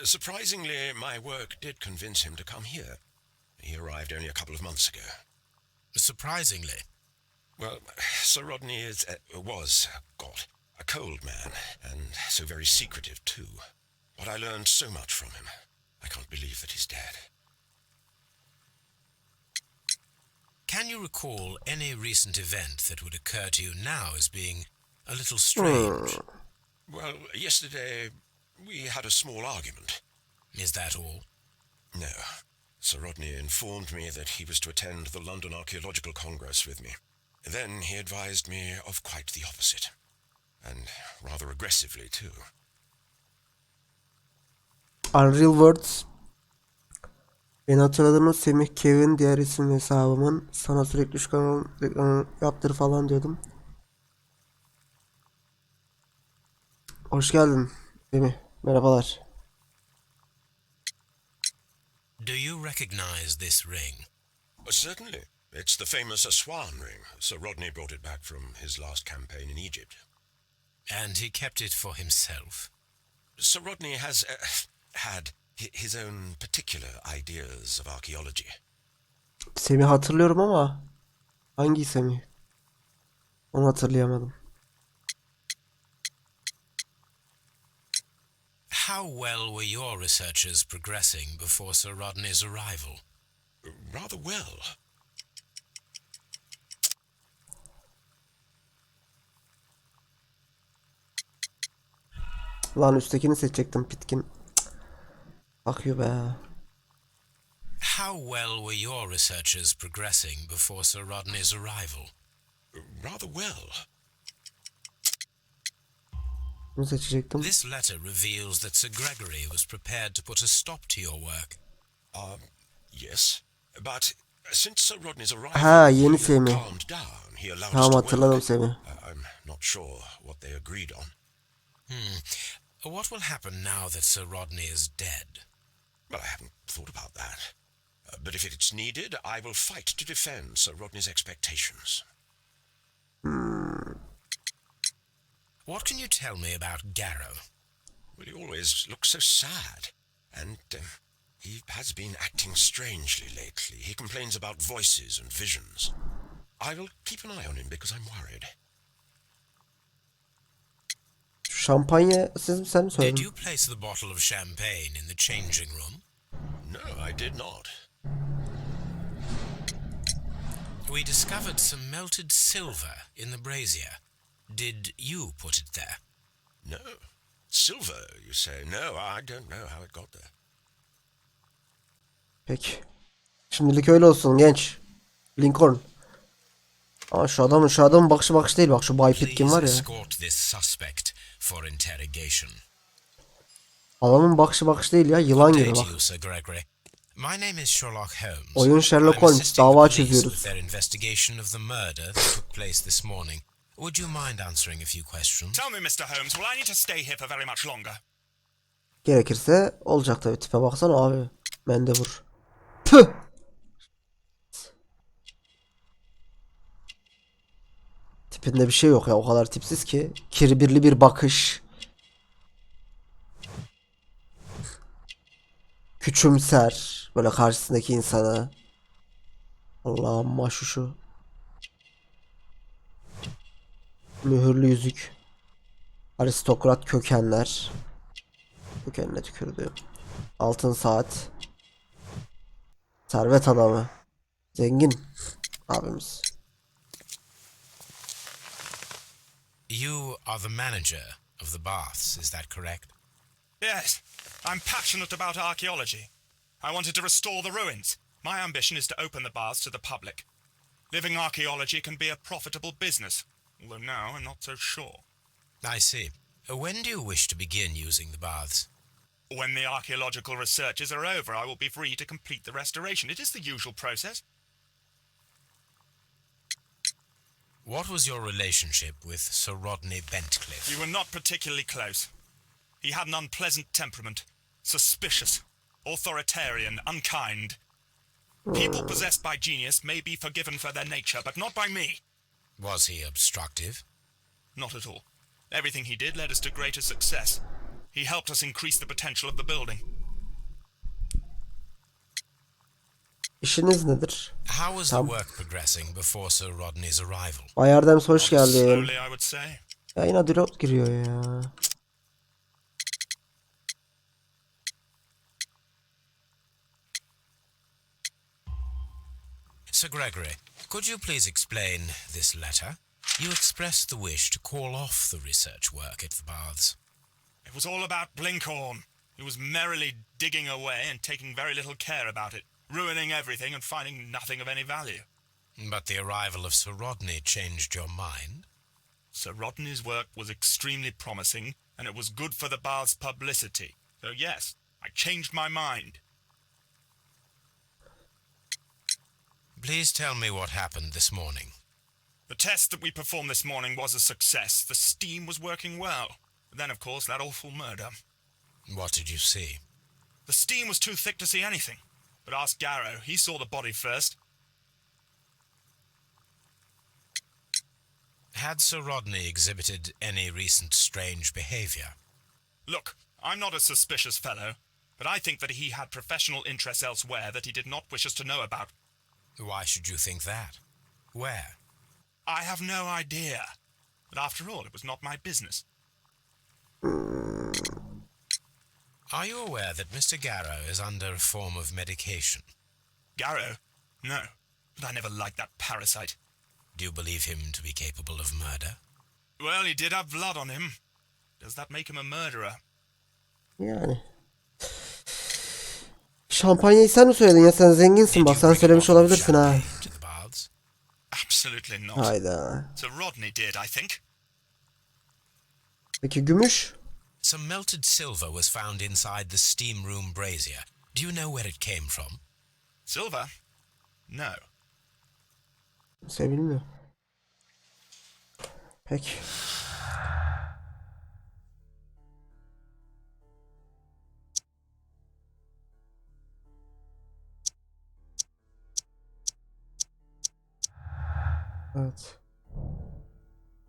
Surprisingly, my work did convince him to come here. He arrived only a couple of months ago. Surprisingly. Well, Sir Rodney was a cold man, and so very secretive too. But I learned so much from him. I can't believe that he's dead. Can you recall any recent event that would occur to you now as being a little strange? Well, yesterday we had a small argument. Is that all? No. Sir Rodney informed me that he was to attend the London Archaeological Congress with me. Then he advised me of quite the opposite. And rather aggressively, too. Unreal Words. Beni hatırladığımız Semih Kevin, diğer isim hesabımın, sana sürekli şu kanalın reklamını yaptır falan diyordum. Hoş geldin. Değil mi? Merhabalar. Do you recognize this ring? Certainly. It's the famous Swan ring. Sir Rodney brought it back from his last campaign in Egypt. And he kept it for himself? Sir Rodney has had his own particular ideas of archaeology. Semih hatırlıyorum ama hangi Semih? Onu hatırlayamadım. How well were your researchers progressing before Sir Rodney's arrival? Rather well. Lan üsttekini seçecektim Pitkin. Akıyor be. How well were your researchers progressing before Sir Rodney's arrival? Rather well. Bunu seçecektim. This letter reveals that Sir Gregory was prepared to put a stop to your work. Yes. But since Sir Rodney's arrival, Ha, yeni he Semih. calmed down. He allowed us Tamam, to hatırladım work. Semih. I'm not sure what they agreed on. What will happen now that Sir Rodney is dead? Well, I haven't thought about that. But if it's needed, I will fight to defend Sir Rodney's expectations. What can you tell me about Garrow? Well, he always looks so sad. And he has been acting strangely lately. He complains about voices and visions. I will keep an eye on him because I'm worried. Şampanya sen mi Did söyledin? you place the bottle of champagne in the changing room? No, I did not. We discovered some melted silver in the brazier. Did you put it there? No. Silver, you say? No, I don't know how it got there. Peki. Şimdilik öyle olsun genç. Lincoln. Ama şu adamın bakışı değil, bak şu Bay Pitkin var Please ya. escort this suspect for interrogation. Adamın bakışı değil ya, yılan gibi Day bak. to you, Sir Gregory. My name is Sherlock Holmes. Oyun Sherlock I'm Holmes, assisting dava the police çözüyoruz. with their investigation of the murder that took place this morning. Would you mind answering a few questions? Tell me, Mr. Holmes, will I need to stay here for very much longer? Gerekirse olacak tabii, tipe baksana abi. Mendebur. Püh! Tipinde bir şey yok ya, o kadar tipsiz ki. Kibirli bir bakış. Küçümser böyle karşısındaki insana. Allah'ım maşuşu. Mühürlü yüzük. Aristokrat kökenler. Kökenine tükürdü. Altın saat. Servet adamı. Zengin abimiz. You are the manager of the baths, is that correct? Yes, I'm passionate about archaeology. I wanted to restore the ruins. My ambition is to open the baths to the public. Living archaeology can be a profitable business, although now I'm not so sure. I see. When do you wish to begin using the baths? When the archaeological researches are over, I will be free to complete the restoration. It is the usual process. What was your relationship with Sir Rodney Bentcliffe? We were not particularly close. He had an unpleasant temperament, suspicious, authoritarian, unkind. People possessed by genius may be forgiven for their nature, but not by me. Was he obstructive? Not at all. Everything he did led us to greater success. He helped us increase the potential of the building. İşiniz nedir? How was the work progressing before Sir Rodney's arrival? Bay Erdem hoş Rather geldin. slowly, I would say. Yayına drop giriyor ya. Sir Gregory, could you please explain this letter? You expressed the wish to call off the research work at the baths. It was all about Blinkhorn. He was merrily digging away and taking very little care about it, ruining everything and finding nothing of any value. But the arrival of Sir Rodney changed your mind? Sir Rodney's work was extremely promising, and it was good for the bath's publicity. So yes, I changed my mind. Please tell me what happened this morning. The test that we performed this morning was a success. The steam was working well. Then, of course, that awful murder. What did you see? The steam was too thick to see anything. But ask Garrow. He saw the body first. Had Sir Rodney exhibited any recent strange behavior? Look, I'm not a suspicious fellow, but I think that he had professional interests elsewhere that he did not wish us to know about. Why should you think that? Where? I have no idea. But after all, it was not my business. Are you aware that Mr. Garrow is under a form of medication? Garrow? No. But I never liked that parasite. Do you believe him to be capable of murder? Well, he did have blood on him. Does that make him a murderer? Yani. Şampanyayı sen mi söyledin ya? Sen zenginsin, bak sen söylemiş olabilirsin ha. To the baths? Absolutely not. Hayda. Sir Rodney did, I think. Peki gümüş? Some melted silver was found inside the steam room brazier. Do you know where it came from? Silver? No. Sevilmiyor. Peki. Evet.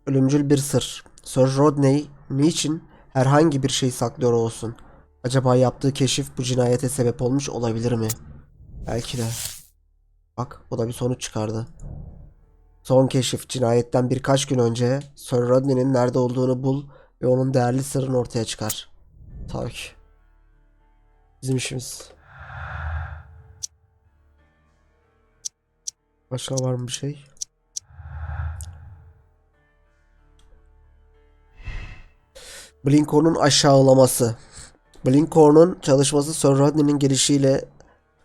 Ölümcül bir sır. Sir Rodney niçin herhangi bir şey saklıyor olsun? Acaba yaptığı keşif bu cinayete sebep olmuş olabilir mi? Belki de. Bak, bu da bir sonuç çıkardı. Son keşif: cinayetten birkaç gün önce Sir Rodney'nin nerede olduğunu bul ve onun değerli sırrını ortaya çıkar. Tabii ki. Bizim işimiz. Başka var mı bir şey? Blinkhorn'un aşağılaması. Blinkhorn'un çalışması Sir Rodney'nin gelişiyle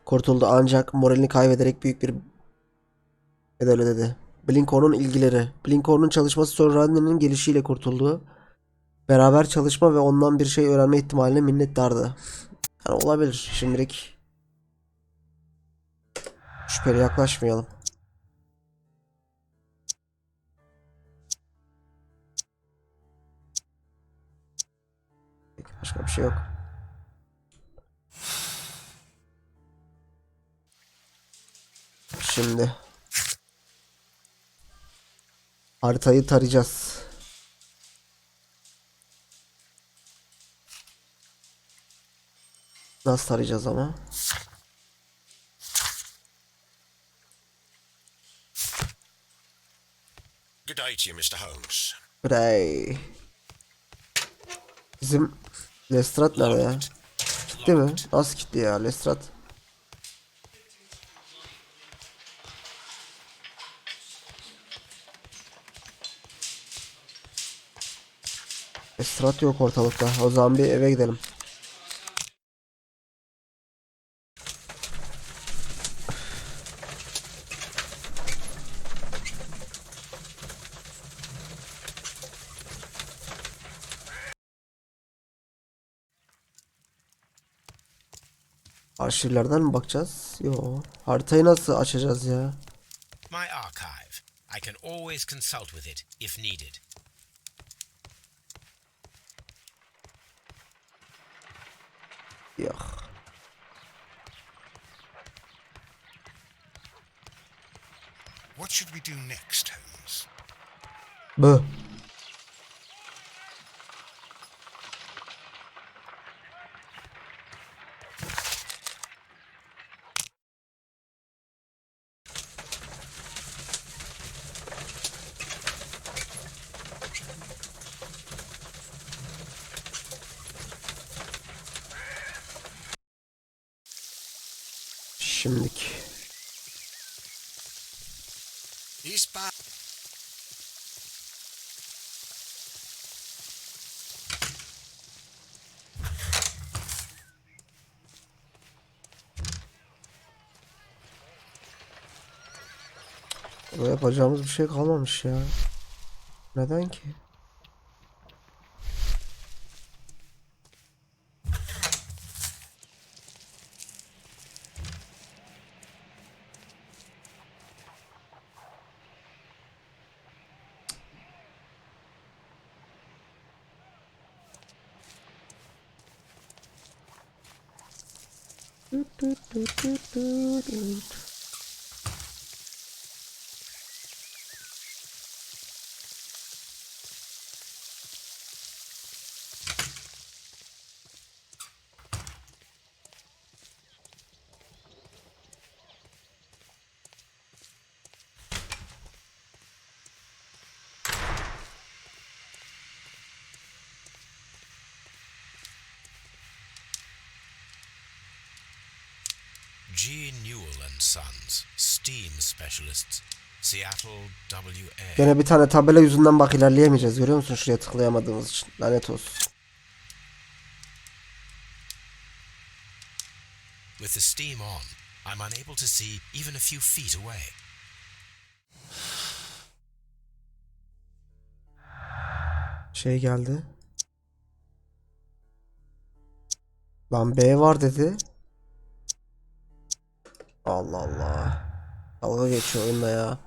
kurtuldu ancak moralini kaybederek büyük bir bedel ödedi. Blinkhorn'un ilgileri. Blinkhorn'un çalışması Sir Rodney'nin gelişiyle kurtuldu. Beraber çalışma ve ondan bir şey öğrenme ihtimaline minnettardı. Yani olabilir. Şimdilik şüpheli yaklaşmayalım. Peki, başka bir şey yok. Şimdi haritayı tarayacağız. Nasıl tarayacağız ama? Good day to you, Mr. Holmes. Burayı. Bizim Lestrade nerede ya? Gitti mi? Nasıl gitti ya Lestrade? Lestrade yok ortalıkta. O zaman bir eve gidelim. Arşivlerden mi bakacağız? Yo. Haritayı nasıl açacağız ya? My archive. I can always consult with it if needed. Yok. What should we do next, Holmes? Bu. Şimdilik. He's back. Burada yapacağımız bir şey kalmamış ya. Neden ki? G. Newell and Sons, Steam Specialists, Seattle, WA. Gene bir tane tabela yüzünden bak ilerleyemeyeceğiz. Görüyor musun? Şuraya tıklayamadığımız için. Lanet olsun. With the steam on, I'm unable to see even a few feet away. Şey geldi. Lan B var dedi. Allah Allah. Dalga geçiyor oyunla ya.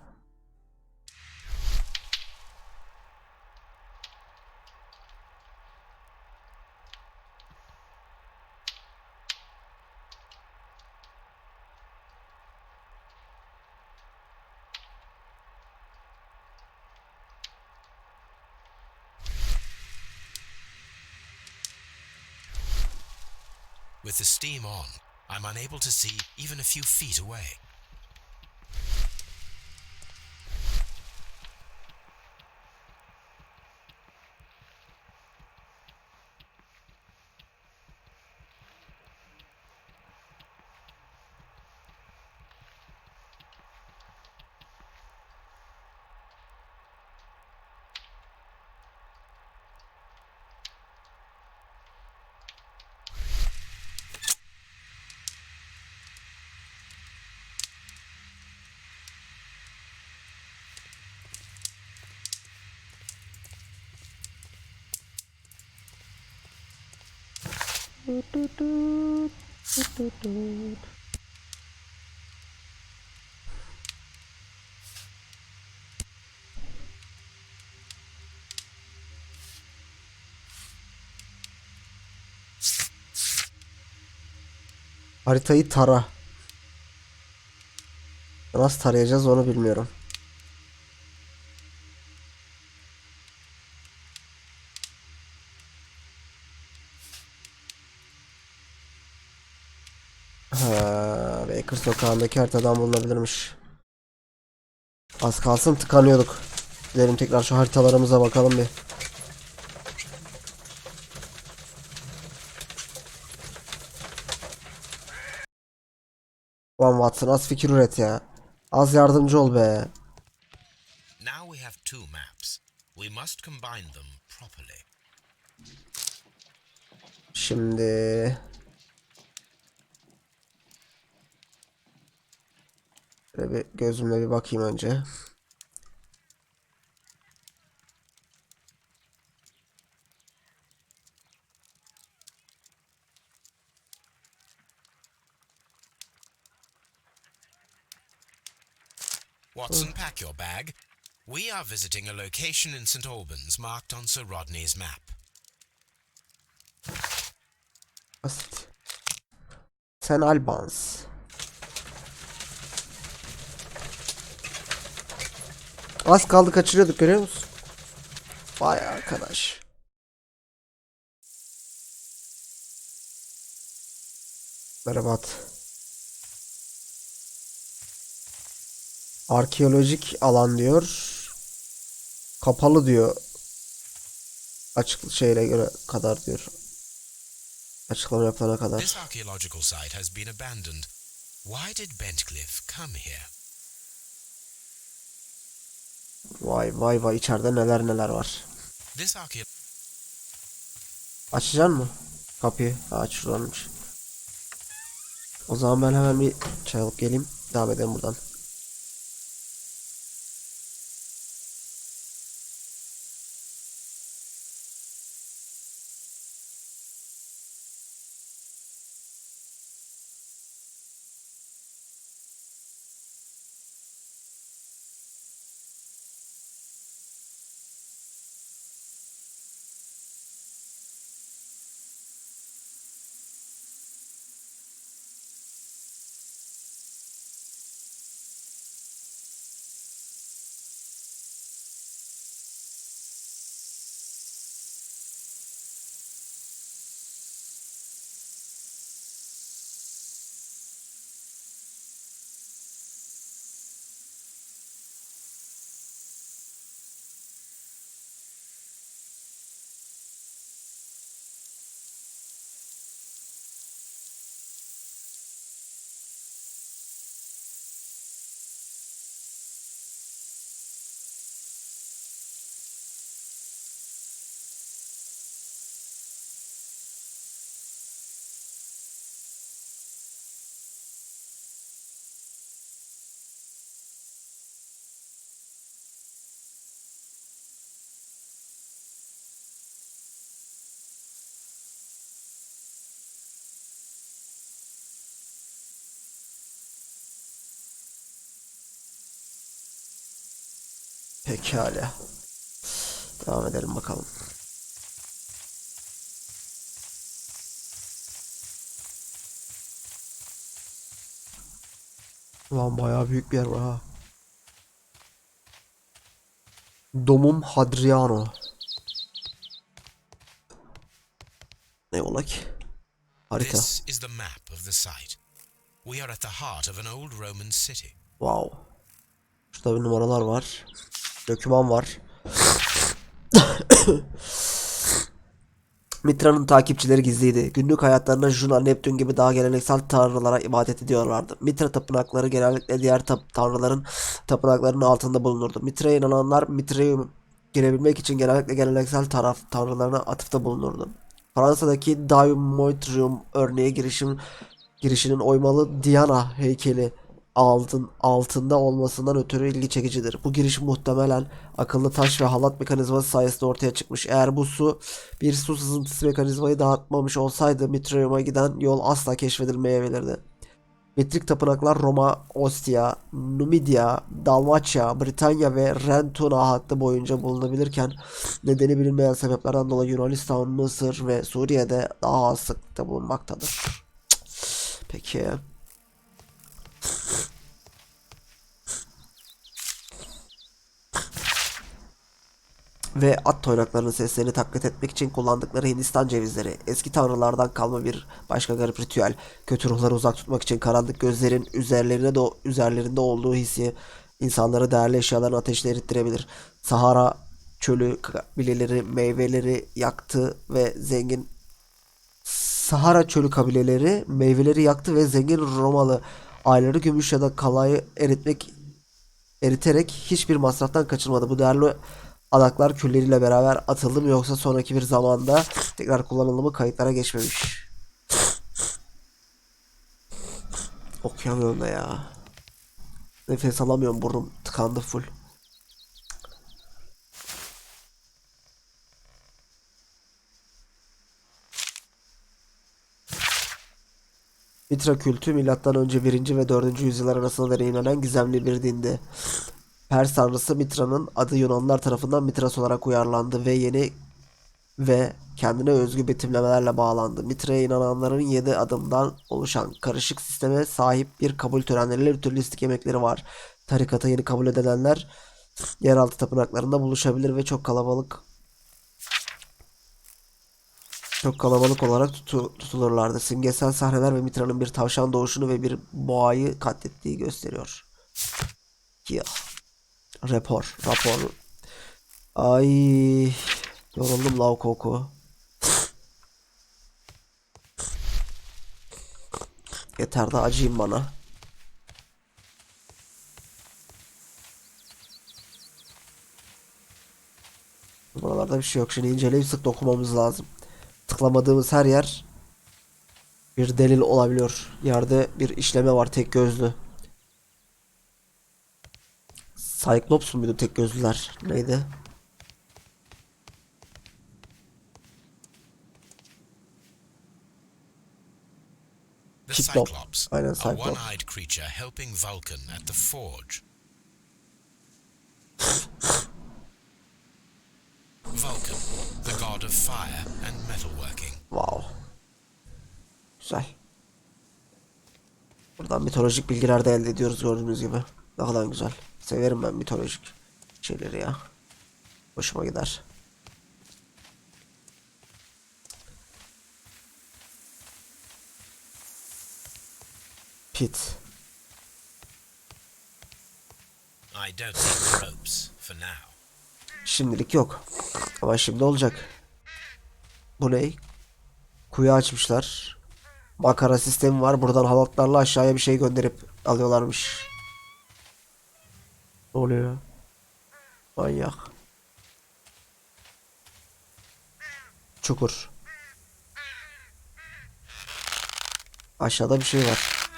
With the steam on, I'm unable to see even a few feet away. Haritayı tara. Nasıl tarayacağız onu bilmiyorum. Baker sokağındaki haritadan bulunabilirmiş. Az kalsın tıkanıyorduk. Gidelim tekrar şu haritalarımıza bakalım bir. Ulan Watson az fikir üret ya. Az yardımcı ol be. Now we have two maps. We must combine them properly. Şimdi şöyle bir gözümle bir bakayım önce. Watson, pack your bag. We are visiting a location in St. Albans marked on Sir Rodney's map. Basit. Sen Albans. Az kaldı kaçırıyorduk görüyor musun? Vay arkadaş. Merhabat. Arkeolojik alan diyor. Kapalı diyor. Açık şeyle göre kadar diyor. Açıklama yapana kadar. This archaeological site has been abandoned. Why did Bentcliffe come here? Vay vay vay içeride neler neler var. This Açacaksın mı? Kapıyı. Ha, aç şuradanmış. O zaman ben hemen bir çay alıp geleyim. Devam edelim buradan. Pekala. Devam edelim bakalım. Ulan bayağı büyük bir yer var ha. Domum Hadriano. Ne ola ki? Harita. This is the map of the site. We are at the heart of an old Roman city. Wow. Şurada bir numaralar var. Doküman var. Mitra'nın takipçileri gizliydi. Günlük hayatlarında Juno, Neptün gibi daha geleneksel tanrılara ibadet ediyorlardı. Mitra tapınakları genellikle diğer tanrıların tapınaklarının altında bulunurdu. Mitra'ya inananlar Mitra'ya girebilmek için genellikle geleneksel tanrılarına atıfta bulunurdu. Fransa'daki Daimoitrium örneği girişinin oymalı Diana heykeli altında olmasından ötürü ilgi çekicidir. Bu giriş muhtemelen akıllı taş ve halat mekanizması sayesinde ortaya çıkmış. Eğer bu bir su sızıntısı mekanizmayı dağıtmamış olsaydı Mitrium'a giden yol asla keşfedilmeyebilirdi. Mitrik tapınaklar Roma, Ostia, Numidia, Dalmaçya, Britanya ve Ren-Tuna hattı boyunca bulunabilirken nedeni bilinmeyen sebeplerden dolayı Yunanistan, Mısır ve Suriye'de daha az sıklıkta bulunmaktadır. Peki. Ve at toynaklarının seslerini taklit etmek için kullandıkları Hindistan cevizleri, eski tanrılardan kalma bir başka garip ritüel, kötü ruhları uzak tutmak için karanlık gözlerin üzerlerinde olduğu hissi insanları değerli eşyaların ateşle erittirebilir. Sahara çölü kabileleri meyveleri yaktı ve zengin Romalı ayları gümüş ya da kalayı eriterek hiçbir masraftan kaçırmadı. Bu değerli adaklar külleriyle beraber atıldı mı yoksa sonraki bir zamanda tekrar kullanıldı mı kayıtlara geçmemiş. Okuyamıyorum da ya. Nefes alamıyorum, burnum tıkandı full. Mitra kültü M.Ö. 1. ve 4. yüzyıllar arasında deneyimlenen gizemli bir dindi. Pers tanrısı Mitra'nın adı Yunanlılar tarafından Mitras olarak uyarlandı ve kendine özgü betimlemelerle bağlandı. Mitra'ya inananların 7 adımdan oluşan karışık sisteme sahip bir kabul törenleriyle ritualistik yemekleri var. Tarikata yeni kabul edilenler yeraltı tapınaklarında buluşabilir ve çok kalabalık olarak tutulurlardı. Simgesel sahneler ve Mitra'nın bir tavşan doğuşunu ve bir boğayı katlettiği gösteriyor. Ya. Rapor. Ay, yoruldum lav koku. Yeter de acıyım bana. Buralarda bir şey yok. Şimdi inceleyip sık dokunmamız lazım. Tıklamadığımız her yer bir delil olabiliyor. Yerde bir işleme var, tek gözlü. Cyclops muydu tek gözlüler? Neydi? The Cyclops. Cyclops, Aynen, a Cyclops. one-eyed creature helping Vulcan at the forge. Vulcan, the god of fire and metalworking. Wow. Güzel. Buradan mitolojik bilgiler de elde ediyoruz gördüğünüz gibi. Ne kadar güzel. Severim ben mitolojik şeyleri ya. Hoşuma gider. Pit. I don't need ropes for now. Şimdilik yok. Ama şimdi olacak. Bu ne? Kuyu açmışlar. Makara sistemi var. Buradan halatlarla aşağıya bir şey gönderip alıyorlarmış. Ne oluyor? Manyak. Çukur. Aşağıda bir şey var.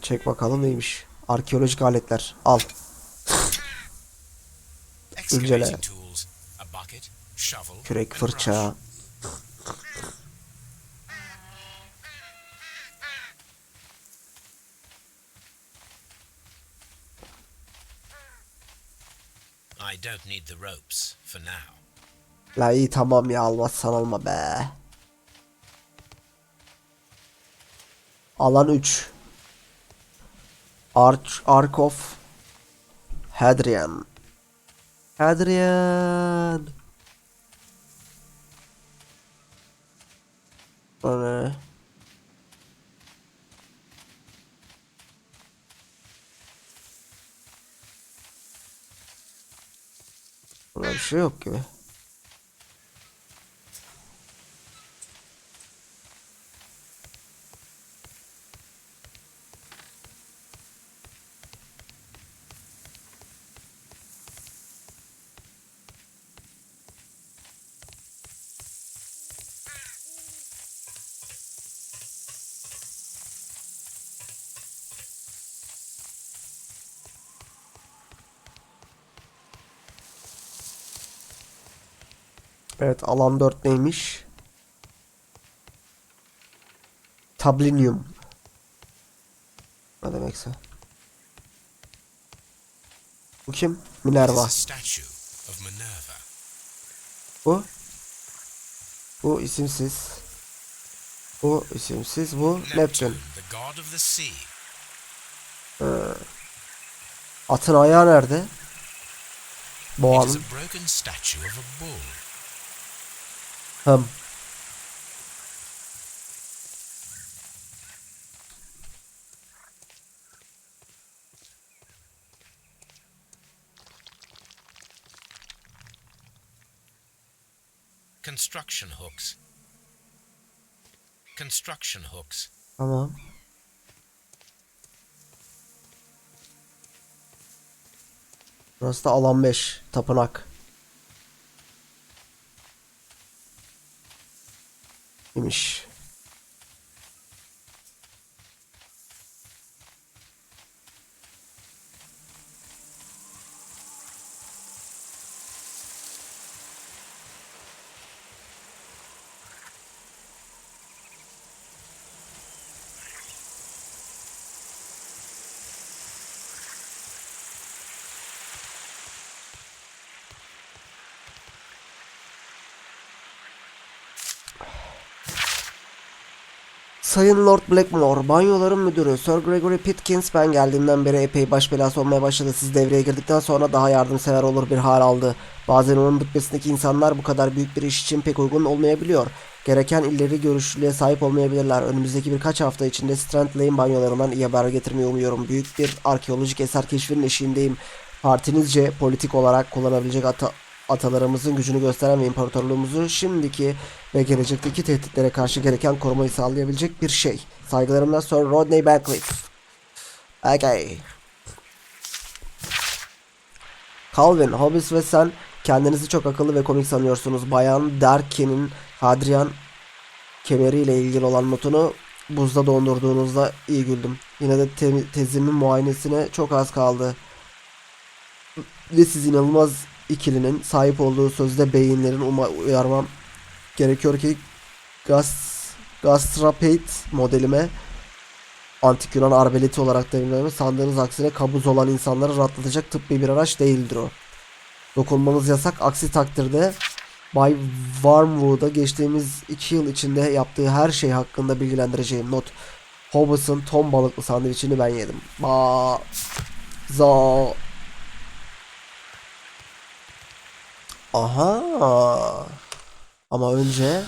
Çek bakalım neymiş. Arkeolojik aletler. Al. İncele. Excavating tools, a bucket, shovel, Kürek, and fırça. brush. I don't need the ropes for now. La iyi tamam ya, almazsan alma be. Alan 3. Ark of Hadrian. Hadrian. O ne? Burada bir şey yok gibi. Evet, alan 4 neymiş? Tablinium. Ne demekse. Bu kim? Minerva. It is a statue of Minerva. Bu. Bu isimsiz. Bu isimsiz. Bu Neptune. Neptune, the god of the sea. Atın ayağı nerede? It is Boğanın. a broken statue of a bull. Hım. Construction hooks. Construction hooks. Tamam. Burası da alan 5. Tapınak. İmiş. Sayın Lord Blackmore, banyoların müdürü Sir Gregory Pitkins ben geldiğimden beri epey baş belası olmaya başladı. Siz devreye girdikten sonra daha yardımsever olur bir hal aldı. Bazen onun rütbesindeki insanlar bu kadar büyük bir iş için pek uygun olmayabiliyor. Gereken ileri görüşlülüğe sahip olmayabilirler. Önümüzdeki birkaç hafta içinde Strand Lane banyolarından iyi haber getirmeyi umuyorum. Büyük bir arkeolojik eser keşfinin eşiğindeyim. Partinizce politik olarak kullanabilecek atalarımızın gücünü gösteren ve imparatorluğumuzu şimdiki ve gelecekteki tehditlere karşı gereken korumayı sağlayabilecek bir şey. Saygılarımla Sir Rodney Bancliffe. Okay. Calvin, Hobbes ve sen kendinizi çok akıllı ve komik sanıyorsunuz. Bayan Darkin'in Hadrian kemeriyle ilgili olan notunu buzda dondurduğunuzda iyi güldüm. Yine de tezimin muayenesine çok az kaldı. Ve siz inanılmaz ikilinin sahip olduğu sözde beyinlerin uyarmam gerekiyor ki gastrapate modelime antik Yunan arbeleti olarak devrimlerimi sandığınız aksine kabuz olan insanları rahatlatacak tıbbi bir araç değildir o. Dokunmanız yasak, aksi takdirde Bay Wormwood'a geçtiğimiz 2 yıl içinde yaptığı her şey hakkında bilgilendireceğim. Not: Hobbes'ın ton balıklı sandviçini ben yedim. Aha. Ama önce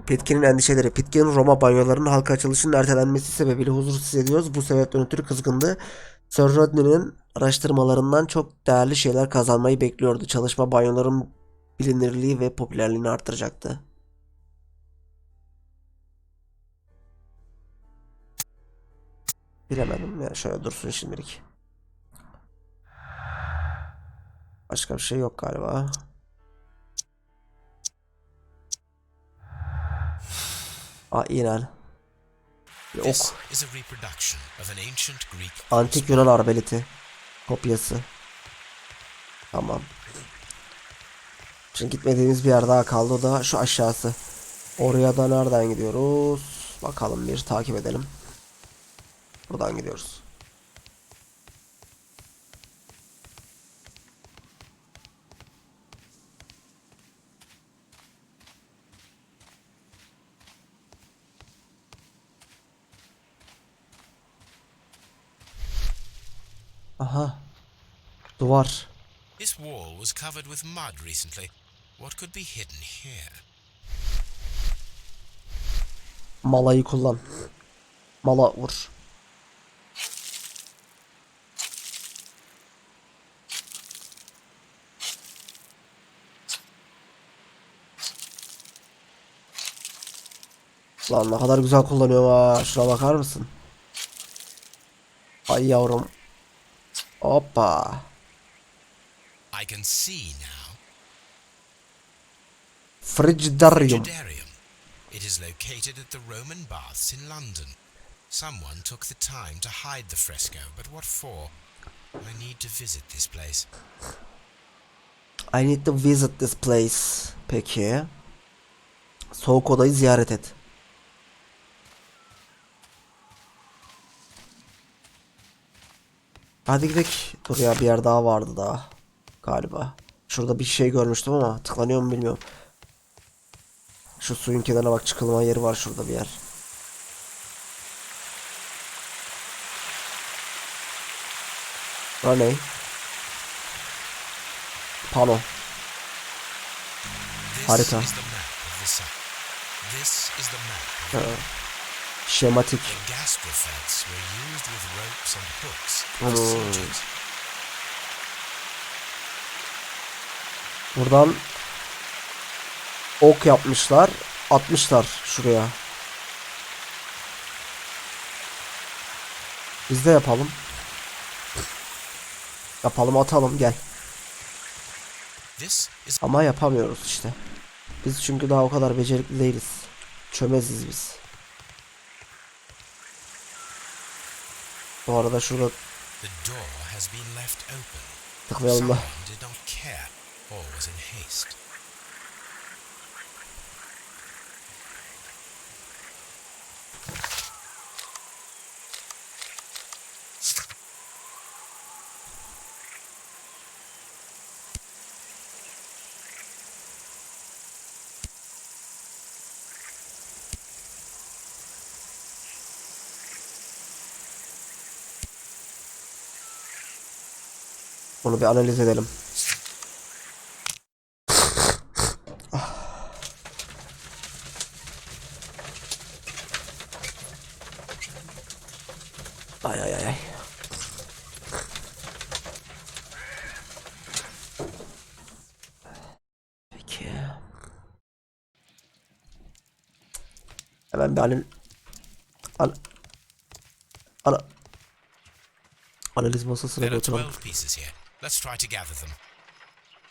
Pitkin'in endişeleri. Pitkin Roma banyolarının halka açılışının ertelenmesi sebebiyle huzursuz hissediyoruz. Bu sebepten ötürü kızgındı. Sir Rodney'nin araştırmalarından çok değerli şeyler kazanmayı bekliyordu. Çalışma banyoların bilinirliği ve popülerliğini artıracaktı. Bilemedim ya, şöyle dursun şimdilik. Başka bir şey yok galiba. İnan. Ok. Antik Yunan arbeleti. Kopyası. Tamam. Şimdi gitmediğimiz bir yer daha kaldı. O da şu aşağısı. Oraya da nereden gidiyoruz? Bakalım, bir takip edelim. Buradan gidiyoruz. Aha. Duvar. This wall was covered with mud recently. What could be hidden here? Malayı kullan. Mala vur. Lan ne kadar güzel kullanıyorum ha. Şuna bakar mısın? Ay yavrum. Hoppa. I can see now. Frigidarium. Frigidarium. It is located at the Roman baths in London. Someone took the time to hide the fresco, but what for? I need to visit this place. I need to visit this place. Peki. Soğuk odayı ziyaret et. Hadi gidelim. Dur ya, bir yer daha vardı daha. Galiba. Şurada bir şey görmüştüm ama tıklanıyor mu bilmiyorum. Şu suyun kenarına bak, çıkılma yeri var şurada bir yer. Bura ne? Pano. Harita. Şematik. Buradan ok yapmışlar, atmışlar şuraya. Biz de yapalım. Yapalım, atalım, gel. Ama yapamıyoruz işte. Biz çünkü daha o kadar becerikli değiliz. Çömeziz biz. Bu arada şurada tıklayalım da. Bunu bir analiz edelim. Ay ay ay. Peki. Hemen bir analiz masasına götürelim.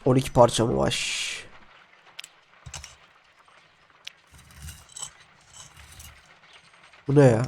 12 parça mı var? Bu ne ya?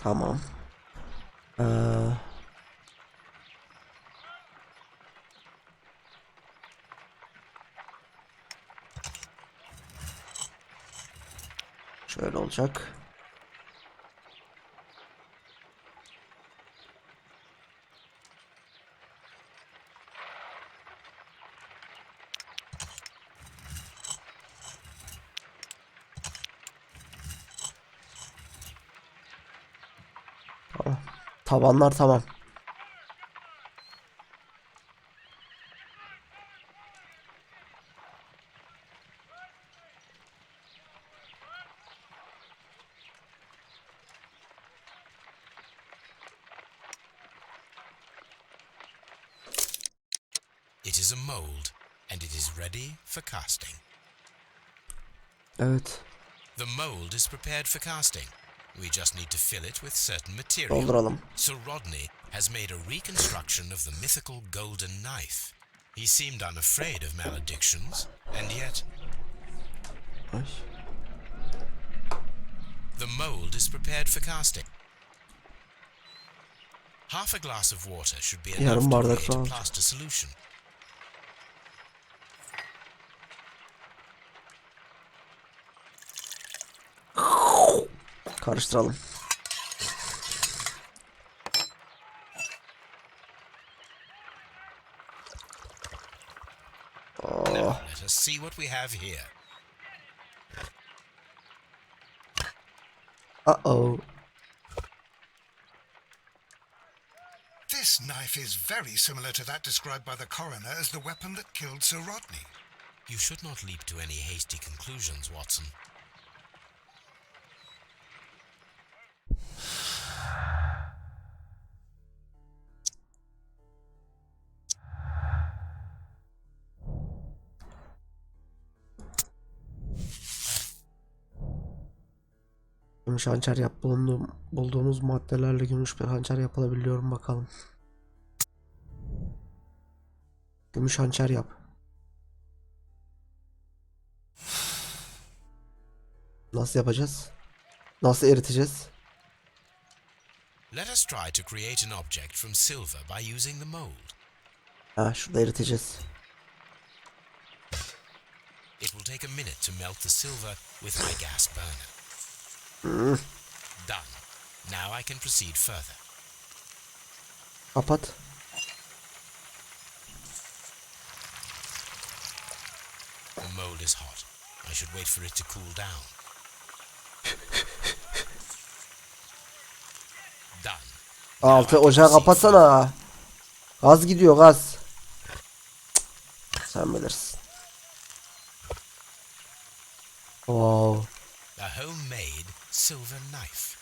Tamam. Şöyle olacak. Tamam. Tavanlar tamam. It is a mold, and it is ready for casting. Evet. The mold is prepared for casting. We just need to fill it with certain material. Dolduralım. Sir Rodney has made a reconstruction of the mythical golden knife. He seemed unafraid of maledictions, and yet Ay. the mold is prepared for casting. Half a glass of water should be enough Yarım to bardak create su a al. plaster solution. Karıştıralım. Now let us see what we have here. Uh-oh. This knife is very similar to that described by the coroner as the weapon that killed Sir Rodney. You should not leap to any hasty conclusions, Watson. Gümüş hançer bulduğumuz maddelerle gümüş bir hançer yapılabiliyor mu bakalım. Gümüş hançer yap. Nasıl yapacağız? Nasıl eriteceğiz? Let us try to create an object from silver by using the mold. Ha, şurada eriteceğiz. It will take a minute to melt the silver with my gas burner. Done. Now I can proceed further. Kapat. The mold is hot. I should wait for it to cool down. Done. Altı ocağı kapatsana. Gaz gidiyor, gaz. Sen bilirsin. Wow. A homemade silver knife.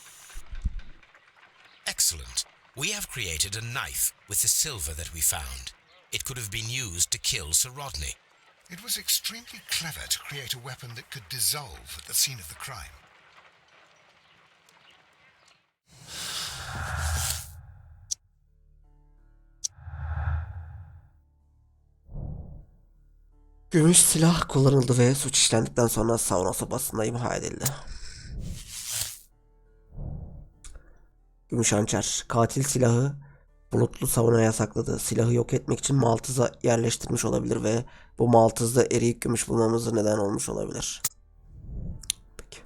Excellent. We have created a knife with the silver that we found. It could have been used to kill Sir Rodney. It was extremely clever to create a weapon that could dissolve at the scene of the crime. Gümüş silah kullanıldı ve suç işlendikten sonra sauna sobasında imha edildi. Gümüş hançer. Katil silahı bulutlu saunaya sakladı. Silahı yok etmek için maltıza yerleştirmiş olabilir ve bu maltızda eriyik gümüş bulmamıza neden olmuş olabilir. Peki.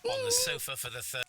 On the sofa for the third.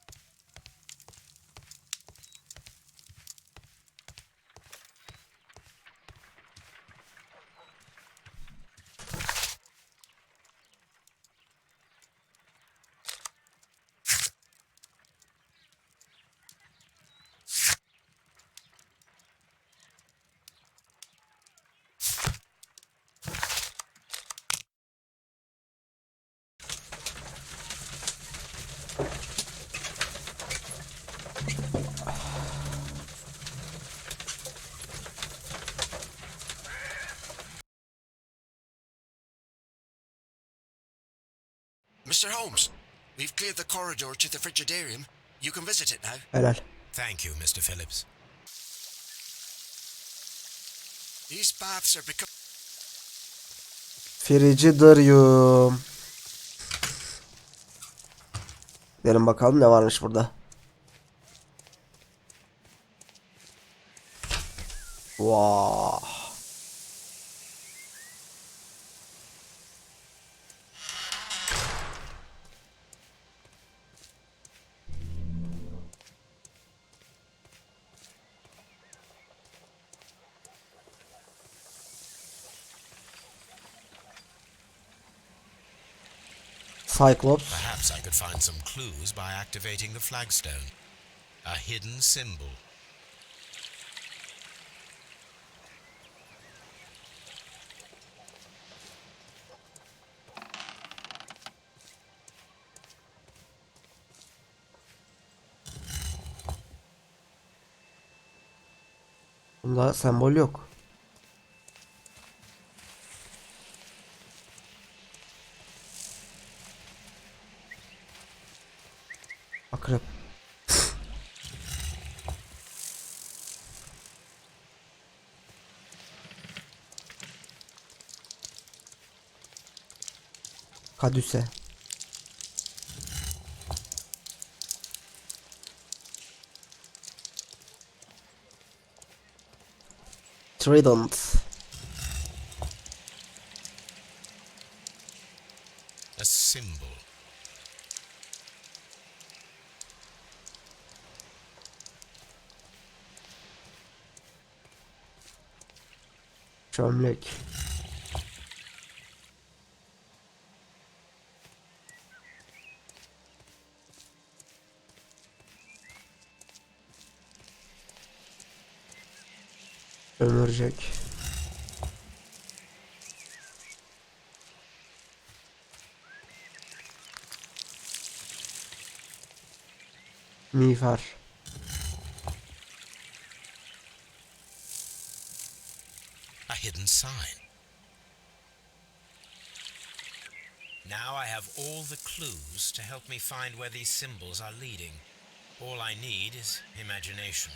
Mr. Holmes, we've cleared the corridor to the frigidarium. You can visit it now. Helal. Thank you, Mr. Phillips. These baths are becoming... Frigidarium. Gidelim bakalım ne varmış burada. Wow. Cyclops. Perhaps I could find some clues by activating the flagstone. A hidden symbol. Bunda sembol yok. Akrep. Kadüse. Trident. A symbol. Çömlek. Ömürcek. Miğfer. A hidden sign. Now I have all the clues to help me find where these symbols are leading. All I need is imagination.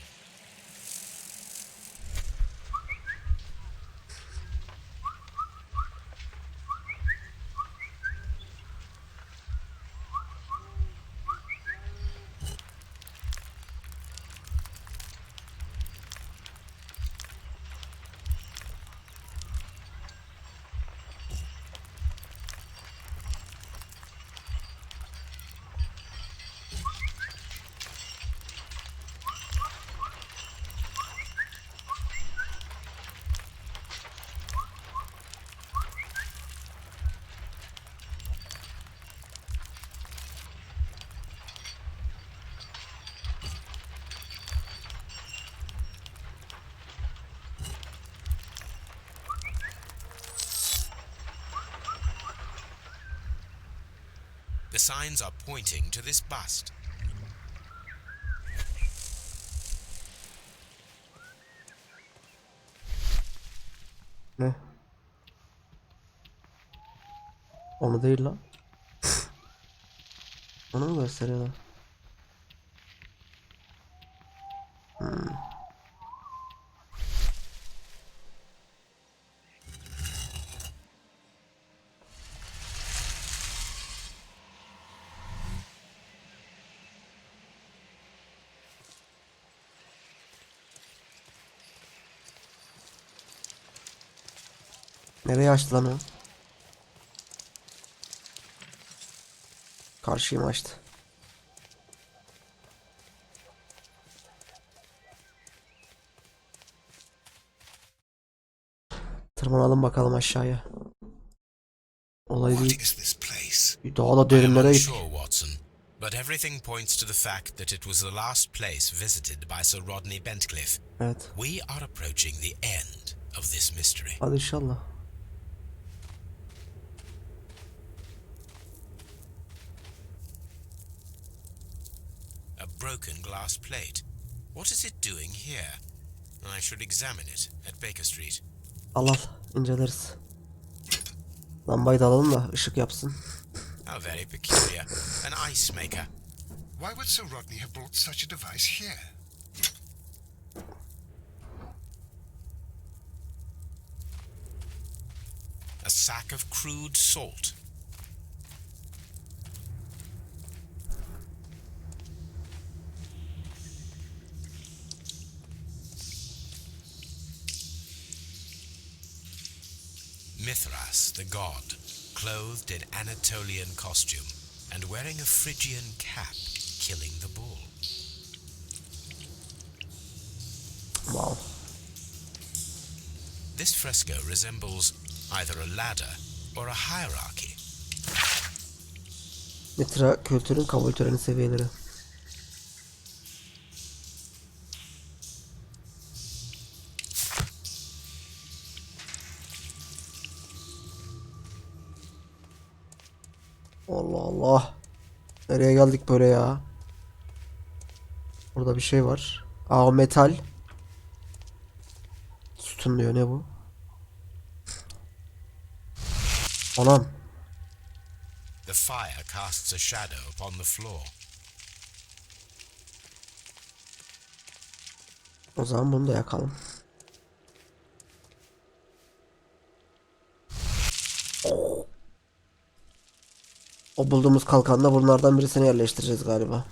The signs are pointing to this bust. Ne? Onu değil lan. Onu mu gösteriyorlar? Nereye açtı lan o? Karşıyı mı açtı? Tırmanalım bakalım aşağıya. Olay What değil. is this place? Daha da I am derinlere git. unsure, Watson, but everything points to the fact that it was the last place visited by Sir Rodney Bentcliffe. Evet. We are approaching the end of this mystery. Hadi inşallah. A broken glass plate. What is it doing here? I should examine it at Baker Street. Al al. İnceleriz. Lambayı da alalım da ışık yapsın. How very peculiar. An ice maker. Why would Sir Rodney have brought such a device here? A sack of crude salt. Mithras, the god, clothed in Anatolian costume and wearing a Phrygian cap, killing the bull. Wow. This fresco resembles either a ladder or a hierarchy. Mitra kültürün kabul töreni seviyeleri. Allah Allah. Nereye geldik böyle ya? Burada bir şey var. Aa, o metal. Sütun diyor, ne bu? Anam. The fire casts a shadow upon the floor. O zaman bunu da yakalım. O bulduğumuz kalkanla bunlardan birisini yerleştireceğiz galiba.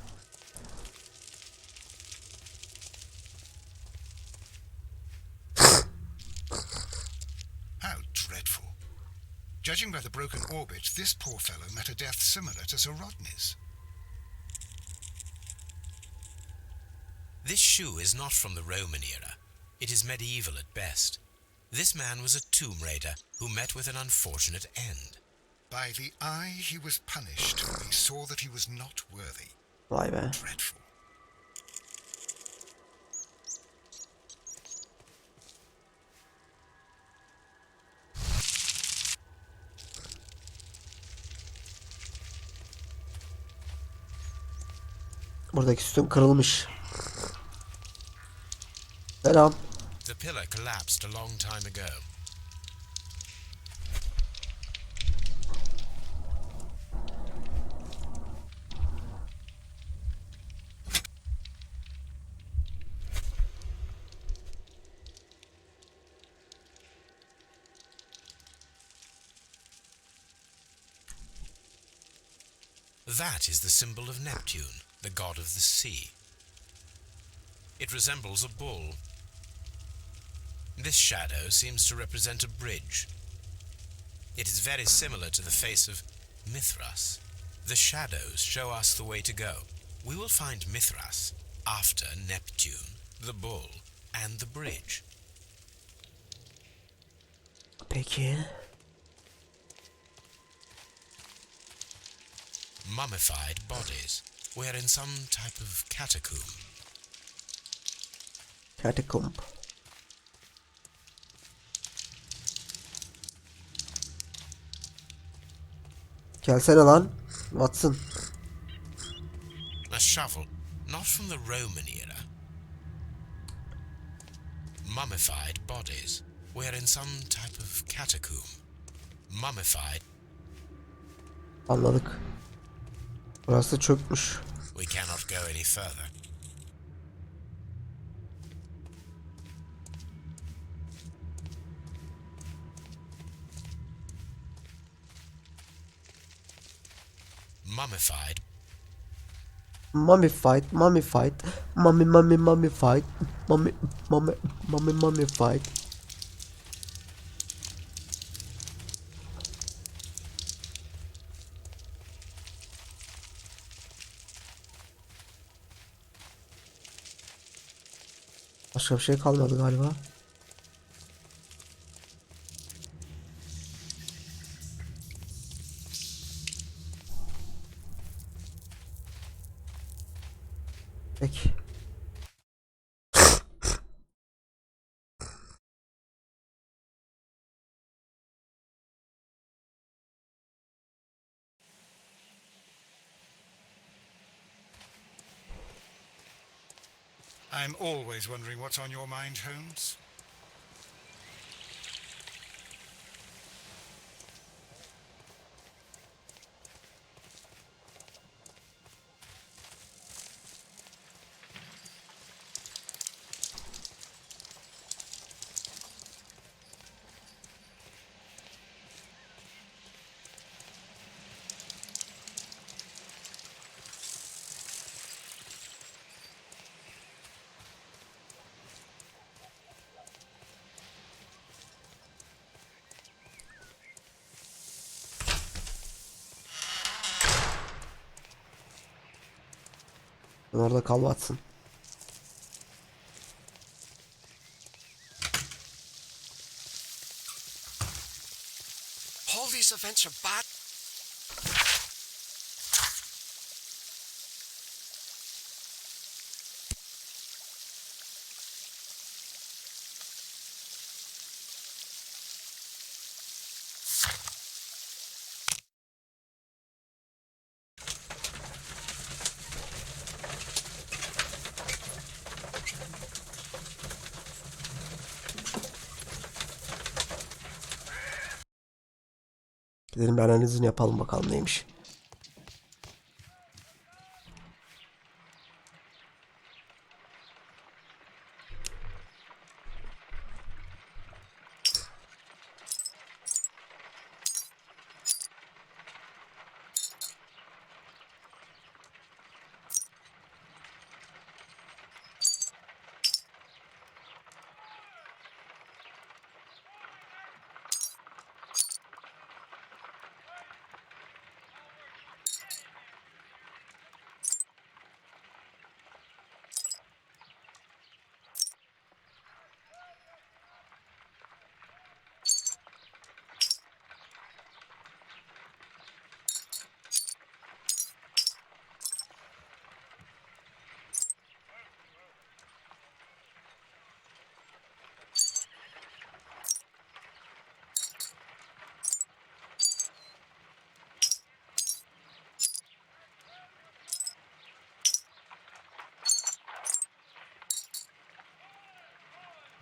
How dreadful. Judging by the broken orbit, this poor fellow met a death similar to Sir Rodney's. This shoe is not from the Roman era. It is medieval at best. This man was a tomb raider who met with an unfortunate end. By the eye he was punished, for he saw that he was not worthy. Vay be. Dreadful. Buradaki sütun kırılmış. Selam. The pillar collapsed a long time ago. That is the symbol of Neptune, the god of the sea. It resembles a bull. This shadow seems to represent a bridge. It is very similar to the face of Mithras. The shadows show us the way to go. We will find Mithras after Neptune, the bull, and the bridge. Peki. Mummified bodies. We're in some type of catacomb. Catacomb. Gelsene lan. Watson. A shovel, not from the Roman era. Mummified bodies. We're in some type of catacomb. Mummified. Anladık. Burası çökmüş. We cannot go any further. Mummified. Mummified. Mummified. Mummified. Mummified. Başka bir şey kalmadı galiba. Peki. I'm always wondering what's on your mind, Holmes. Sen orada kal Watson. All these events are bad. Gidelim bir analizini yapalım bakalım neymiş.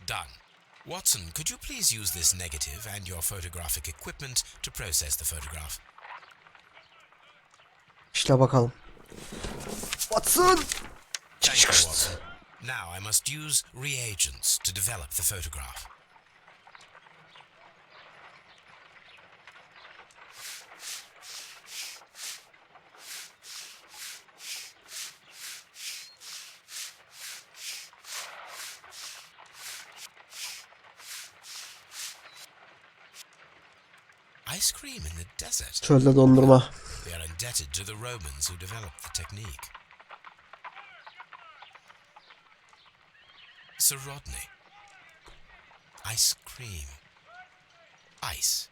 Done. Watson, could you please use this negative and your photographic equipment to process the photograph? İşte bakalım. Watson! Thank you, Watson. Now I must use reagents to develop the photograph. Ice cream in the desert. Çölde dondurma. We are indebted to the Romans who developed the technique. Sir Rodney. Ice cream. Ice.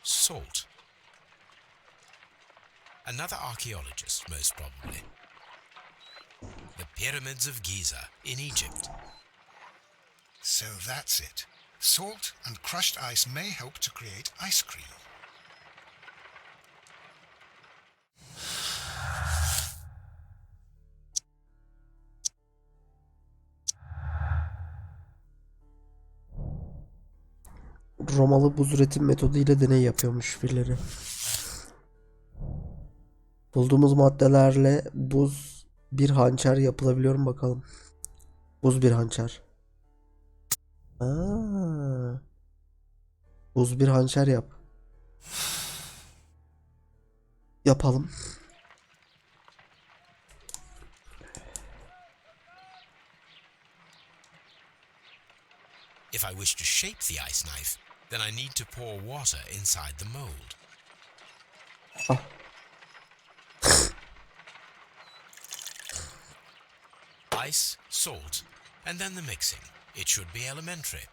Salt. Another archaeologist, most probably. The Pyramids of Giza in Egypt. So that's it. Salt and crushed ice may help to create ice cream. Romalı buz üretim metodu ile deney yapıyormuş birileri. Bulduğumuz maddelerle buz bir hançer yapılabiliyor mu bakalım. Buz bir hançer. Aa, buz bir hançer yap. Yapalım. If I wish to shape the ice knife, then I need to pour water inside the mold. Ah. Ice, salt, and then the mixing. It should be elementary.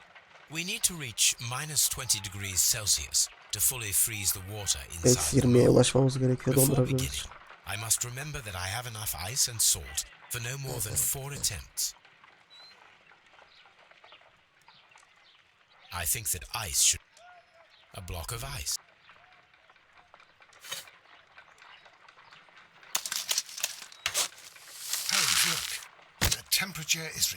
We need to reach minus 20 degrees Celsius to fully freeze the water inside Eksi the 20'ye mold. ulaşmamız gerekiyor. Before Dondurabiliriz. beginning, I must remember that I have enough ice and salt for no more than 4 attempts. I think that ice should... a block of ice. Oh, look. The temperature is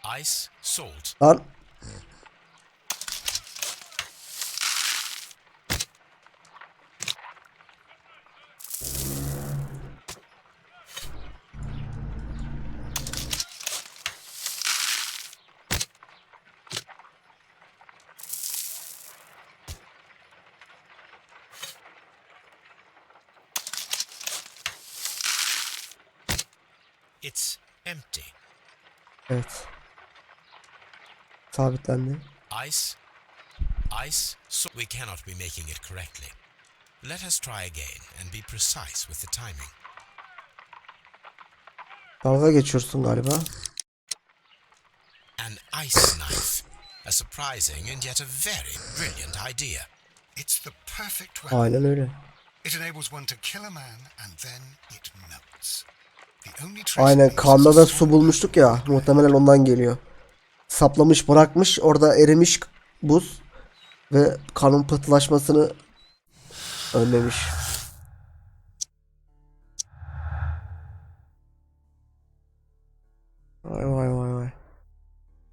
Ice, salt. Lan. It's empty. Evet. Sabitlendi. Ice, salt. We cannot be making it correctly. Let us try again and be precise with the timing. Dalga geçiyorsun galiba. An ice knife. A surprising and yet a very brilliant idea. It's the perfect weapon. Aynen öyle. It enables one to kill a man and then it melts. The only Aynen, trace Kaan'da da su bulmuştuk ya, muhtemelen ondan geliyor. Saplamış bırakmış, orada erimiş, buz ve kanın pıhtılaşmasını önlemiş. Vay vay vay vay.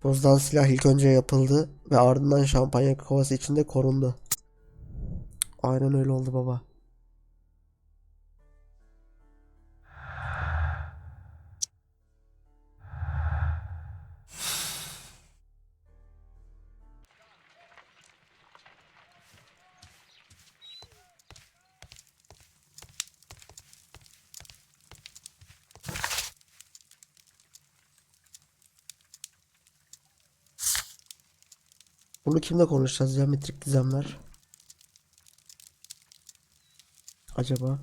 Buzdan silah ilk önce yapıldı ve ardından şampanya kovası içinde korundu. Aynen öyle oldu baba. Bunu kimle konuşacağız ya, metrik dizemler? Acaba?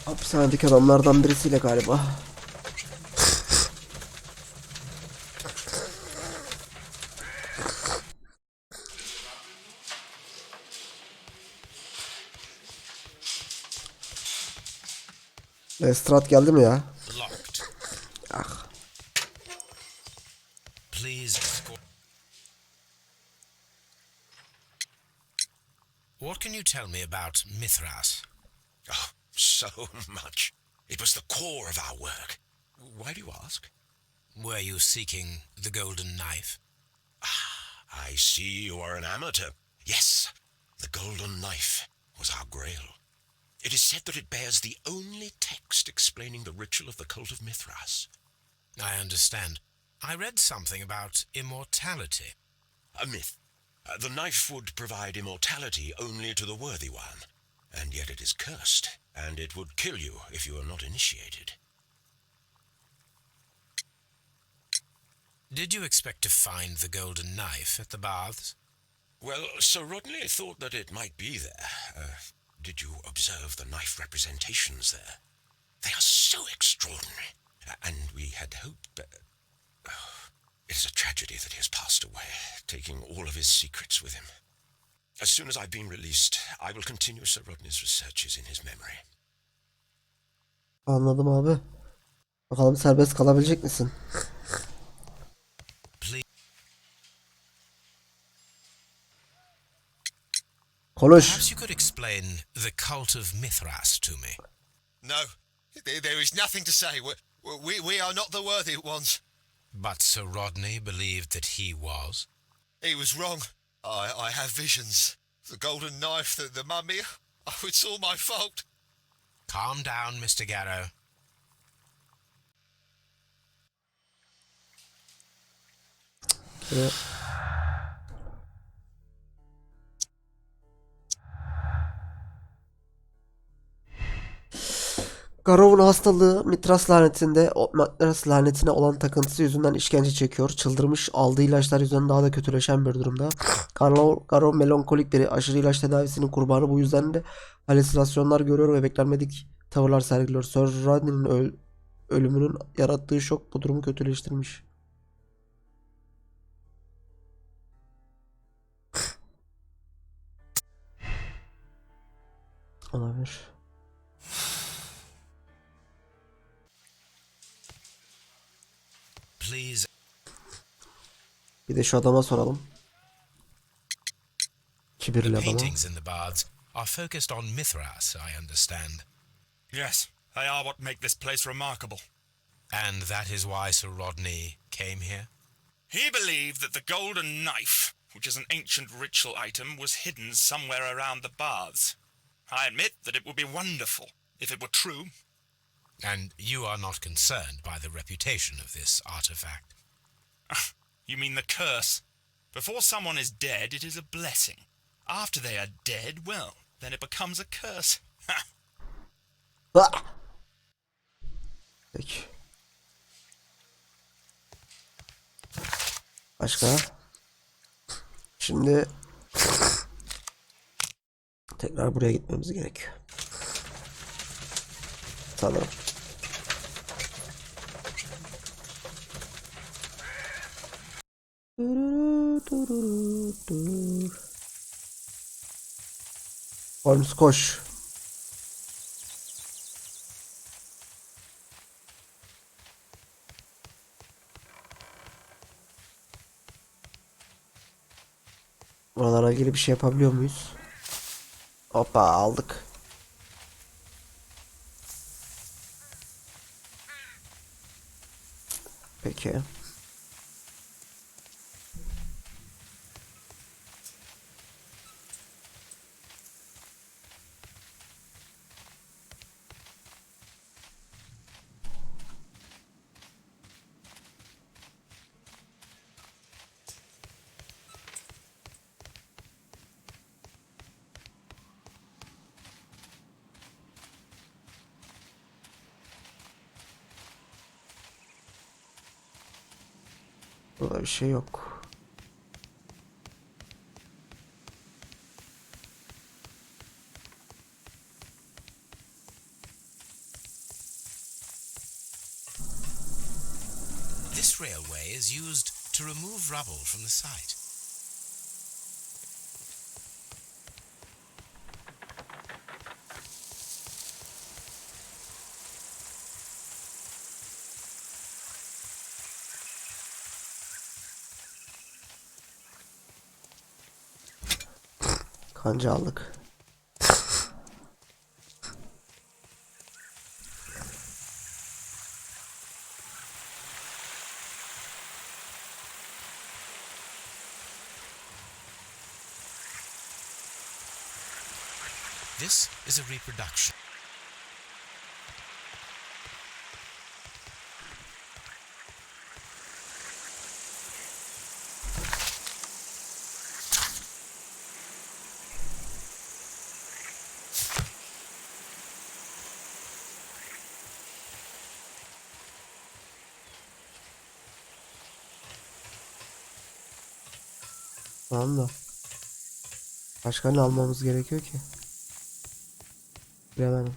Hapishanedeki adamlardan birisiyle galiba. Strat geldi mi ya? Locked. Ah. Please escort. What can you tell me about Mithras? Oh, so much. It was the core of our work. Why do you ask? Were you seeking the golden knife? I see you are an amateur. Yes, the golden knife was our grail. It is said that it bears the only text explaining the ritual of the cult of Mithras. I understand. I read something about immortality. A myth. The knife would provide immortality only to the worthy one, and yet it is cursed, and it would kill you if you are not initiated. Did you expect to find the golden knife at the baths? Well, Sir Rodney thought that it might be there. Did you observe the knife representations there? They are so extraordinary, and we had hoped that... It is a tragedy that he has passed away, taking all of his secrets with him. As soon as I've been released, I will continue Sir Rodney's researches in his memory. Anladım abi. Bakalım serbest kalabilecek misin? Konuş. Perhaps you could explain the cult of Mithras to me. No, there is nothing to say. We are not the worthy ones. But Sir Rodney believed that he was. He was wrong. I have visions. The golden knife, the mummy. Oh, it's all my fault. Calm down, Mr. Garrow. Evet. Garov'un hastalığı Mitras lanetine olan takıntısı yüzünden işkence çekiyor. Çıldırmış, aldığı ilaçlar yüzünden daha da kötüleşen bir durumda. Garov melankolik biri, aşırı ilaç tedavisinin kurbanı, bu yüzden de halüsinasyonlar görüyor ve beklenmedik tavırlar sergiliyor. Sir Rodney'nin ölümünün yarattığı şok bu durumu kötüleştirmiş. Olabilir. Please. Bir de şu adama soralım. The Kibirli adama. paintings in the baths are focused on Mithras, I understand. Yes, they are what make this place remarkable. And that is why Sir Rodney came here? He believed that the golden knife, which is an ancient ritual item, was hidden somewhere around the baths. I admit that it would be wonderful if it were true. And you are not concerned by the reputation of this artifact? You mean the curse? Before someone is dead, it is a blessing. After they are dead, well, then it becomes a curse. Ah! Peki. Başka? Şimdi tekrar buraya gitmemiz gerekiyor. Sanırım. Holmes koş. Buralara girip bir şey yapabiliyor muyuz? Hoppa aldık. Peki. Burada bir şey yok. This railway is used to remove rubble from the site. Kanca aldık. This is a reproduction. Tamam da. Başka ne almamız gerekiyor ki? Bilemedim.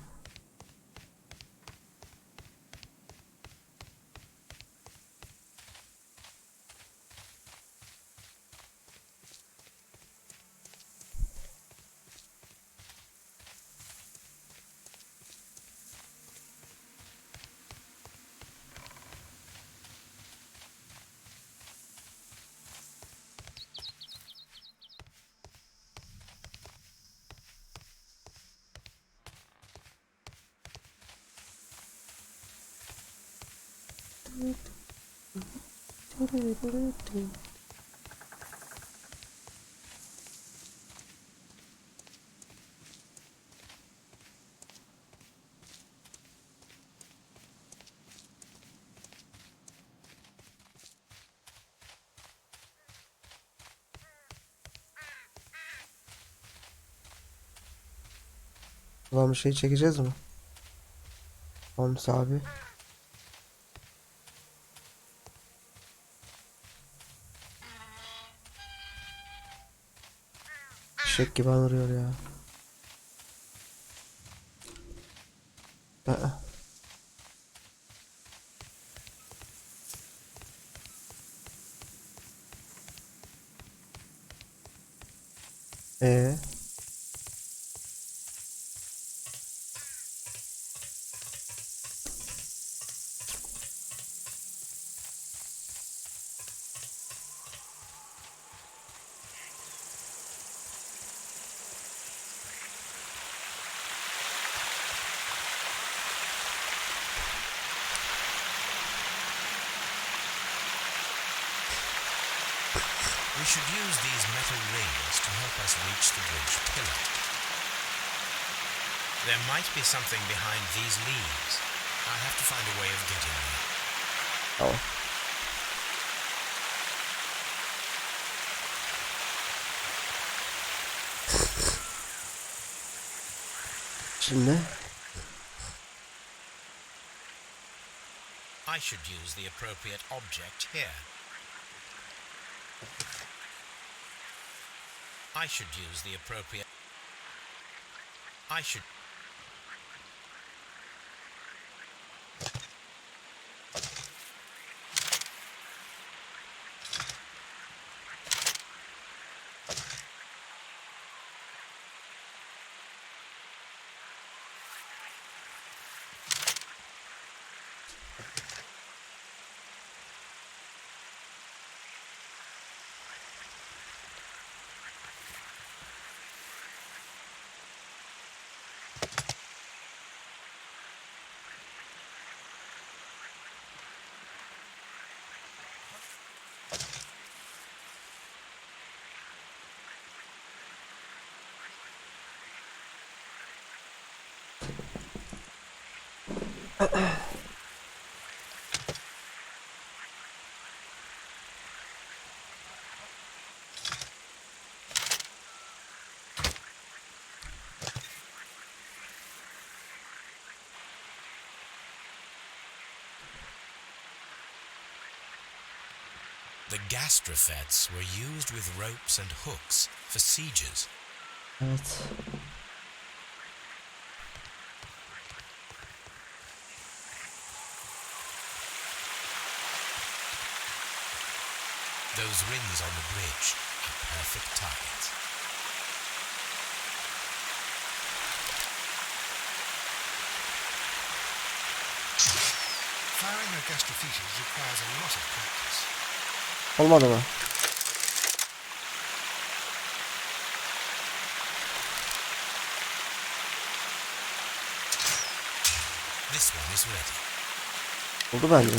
Ulan bir şey çekeceğiz mi? Holmes abi. Eşek gibi anırıyor ya. Aa. Ee? We should use these metal rings to help us reach the bridge pillar. There might be something behind these leaves. I'll have to find a way of getting there. Tamam. Şimdi I should use the appropriate object here. I should use the appropriate... I should... The gastrofets were used with ropes and hooks for sieges. Evet. Those rings on the bridge are perfect targets. Firing a gastrophetes requires a lot of practice. Olmadı mı? This one is ready. Oldu bence.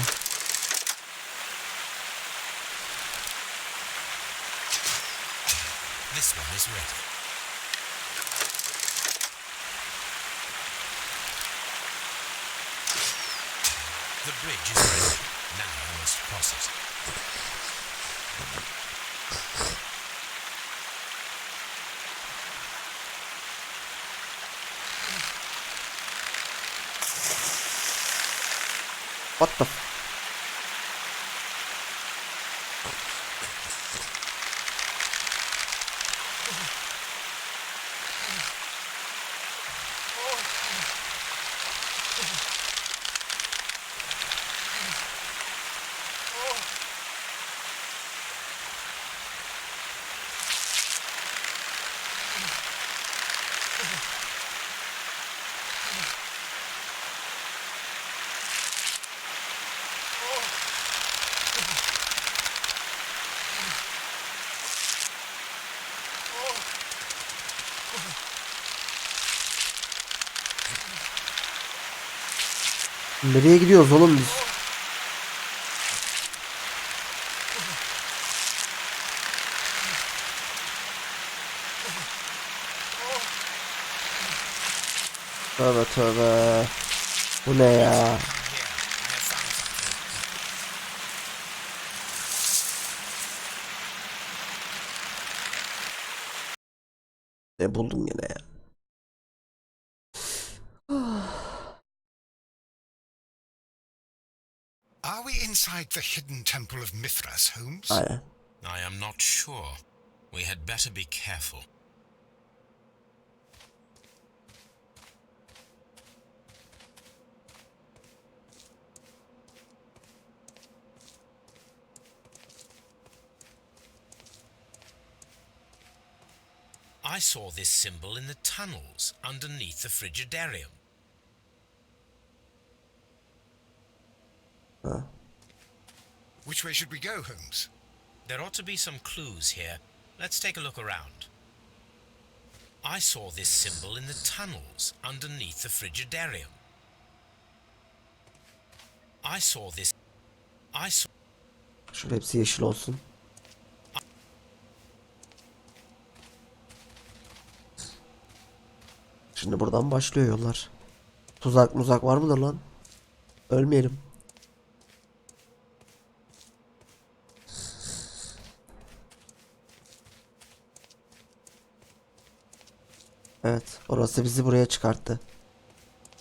This one is ready. The bridge is ready. Now I must cross it. What the Nereye gidiyoruz oğlum biz? Tövbe tövbe. Bu ne ya? Here, I have found something. Ne buldum yine ya? Are we inside the hidden temple of Mithras, Holmes? Aynen. I am not sure. We had better be careful. I saw this symbol in the tunnels underneath the Frigidarium. Which way should we go, Holmes? There ought to be some clues here. Let's take a look around. I saw this symbol in the tunnels underneath the Frigidarium. I saw this... I saw... Şöyle hepsi yeşil olsun. Şimdi buradan başlıyor yollar. Tuzak muzak var mıdır lan? Ölmeyelim. Evet, orası bizi buraya çıkarttı.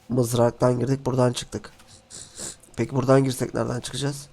Mızraktan girdik, buradan çıktık. Peki buradan girsek nereden çıkacağız?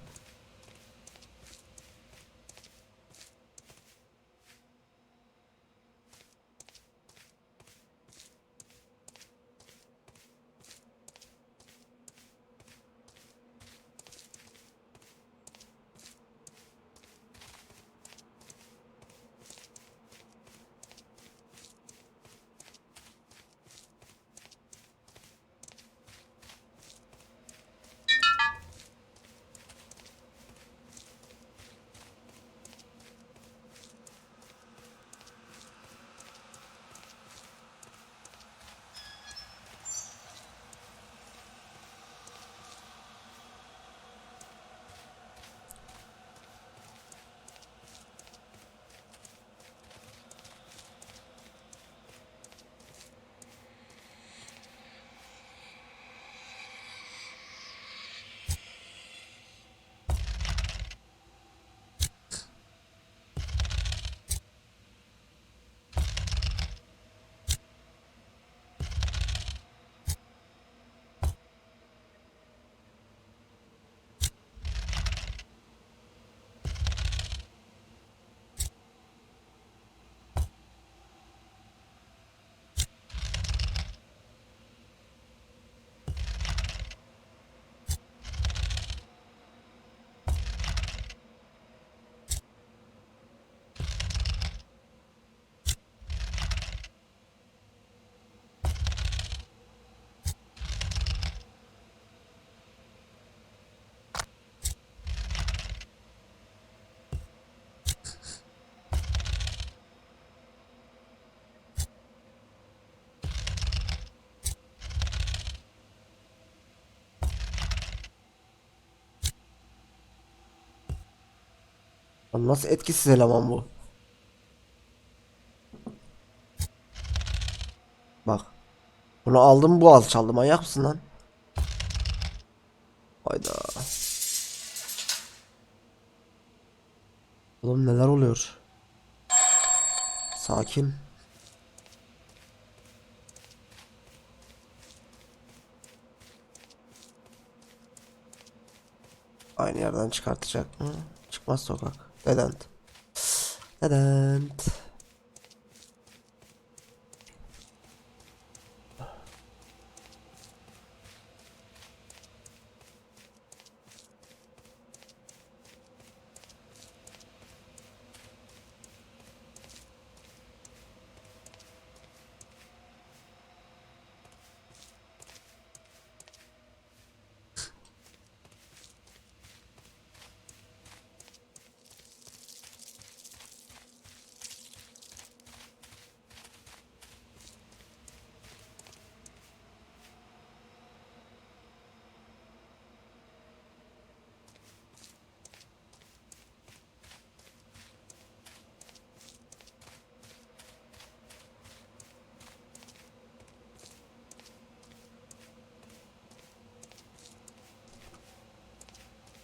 Lan nasıl etkisiz eleman bu? Bak. Bunu aldım, bu alçaldı. Manyak mısın lan? Hayda. Oğlum neler oluyor? Sakin. Aynı yerden çıkartacak mı? Çıkmaz sokak. Neden? Neden?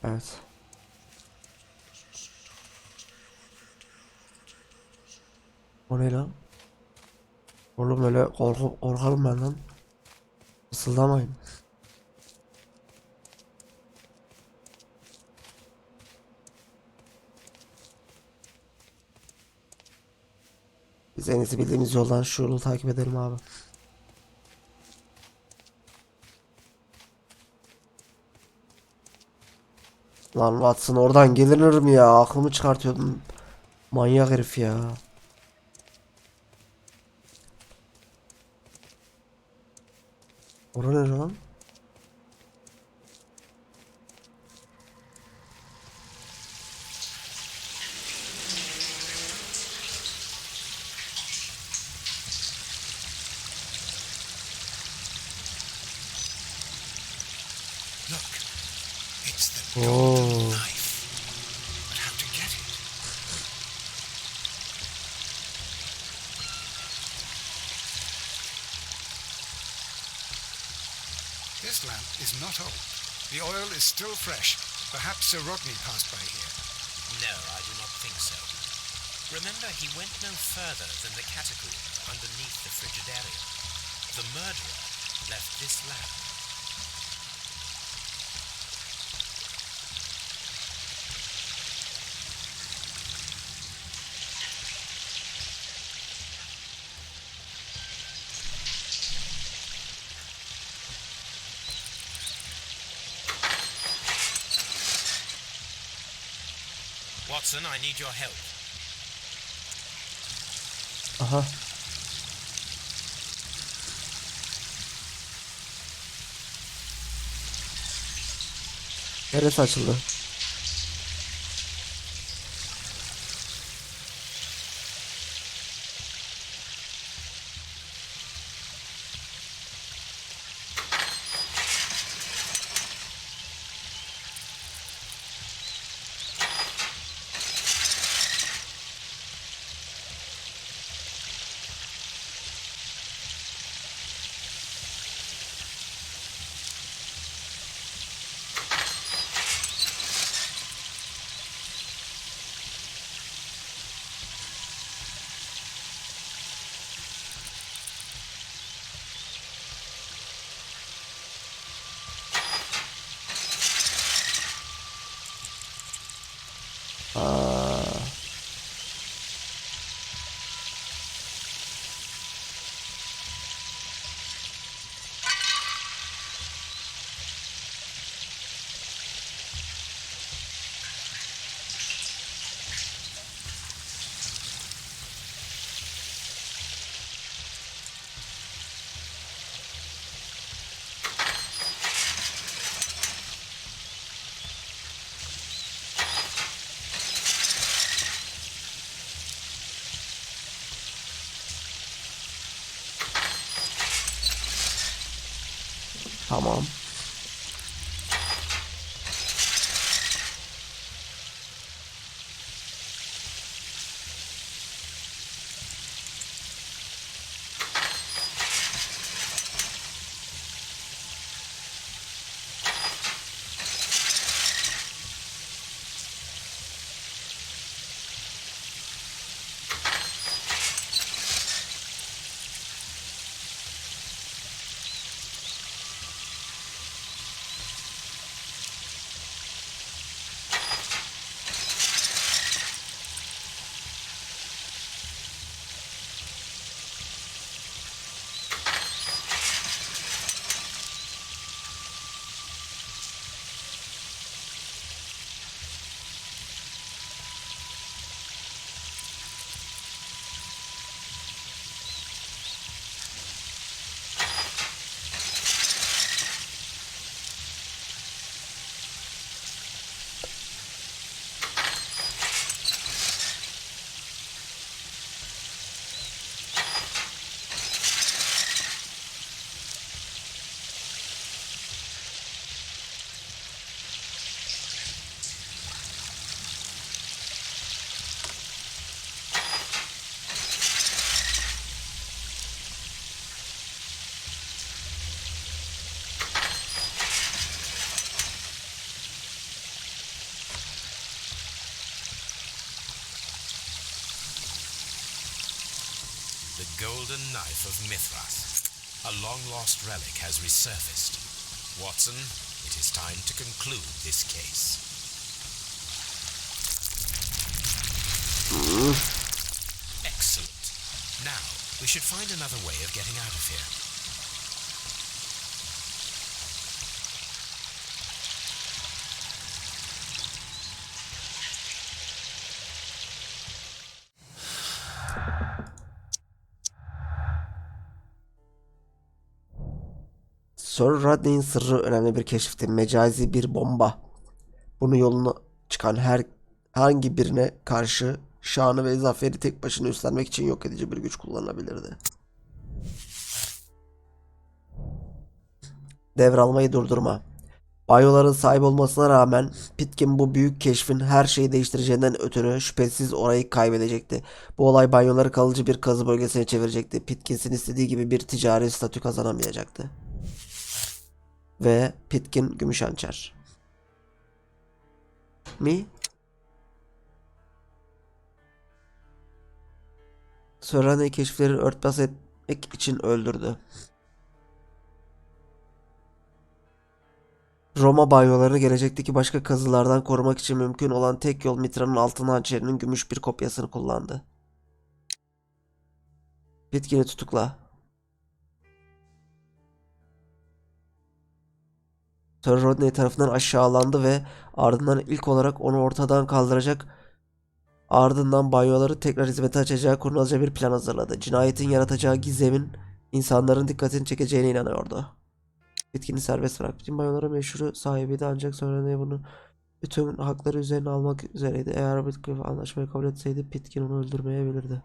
Evet. O ne lan? Oğlum öyle korkarım ben lan. Fısıldamayın. Biz en iyisi bildiğimiz yoldan şu yolu takip edelim abi. Lan Watson oradan gelinir mi ya? Aklımı çıkartıyordum. Manyak herif ya. Orada ne lan? Look, it's the Oh. golden knife. But how to get it? This lamp is not old. The oil is still fresh. Perhaps Sir Rodney passed by here. No, I do not think so. Remember, he went no further than the catacombs underneath the Frigidarium. The murderer left this lamp. Watson, I need your help. Aha. Neresi açıldı? Tamam. the golden knife of Mithras. A long-lost relic has resurfaced. Watson, it is time to conclude this case. Excellent. Now, we should find another way of getting out of here. Sir Rodney'in sırrı önemli bir keşifti. Mecazi bir bomba. Bunu yoluna çıkan herhangi birine karşı şanı ve zaferi tek başına üstlenmek için yok edici bir güç kullanılabilirdi. Devralmayı durdurma. Banyoların sahip olmasına rağmen Pitkin bu büyük keşfin her şeyi değiştireceğinden ötürü şüphesiz orayı kaybedecekti. Bu olay banyoları kalıcı bir kazı bölgesine çevirecekti. Pitkin'sin istediği gibi bir ticari statü kazanamayacaktı. Ve Pitkin gümüş hançer. Mi? Sörhane'yi keşifleri örtbas etmek için öldürdü. Roma banyolarını gelecekteki başka kazılardan korumak için mümkün olan tek yol Mitra'nın altın hançerinin gümüş bir kopyasını kullandı. Pitkin'i tutukla. Sir Rodney tarafından aşağılandı ve ardından ilk olarak onu ortadan kaldıracak, ardından banyoları tekrar hizmete açacağı kurnazca bir plan hazırladı. Cinayetin yaratacağı gizemin insanların dikkatini çekeceğine inanıyordu. Pitkin'i serbest bırak. Bütün banyoların meşhuru sahibiydi ancak Sir Rodney bunu bütün hakları üzerine almak üzereydi. Eğer Pitkin anlaşmayı kabul etseydi Pitkin onu öldürmeyebilirdi.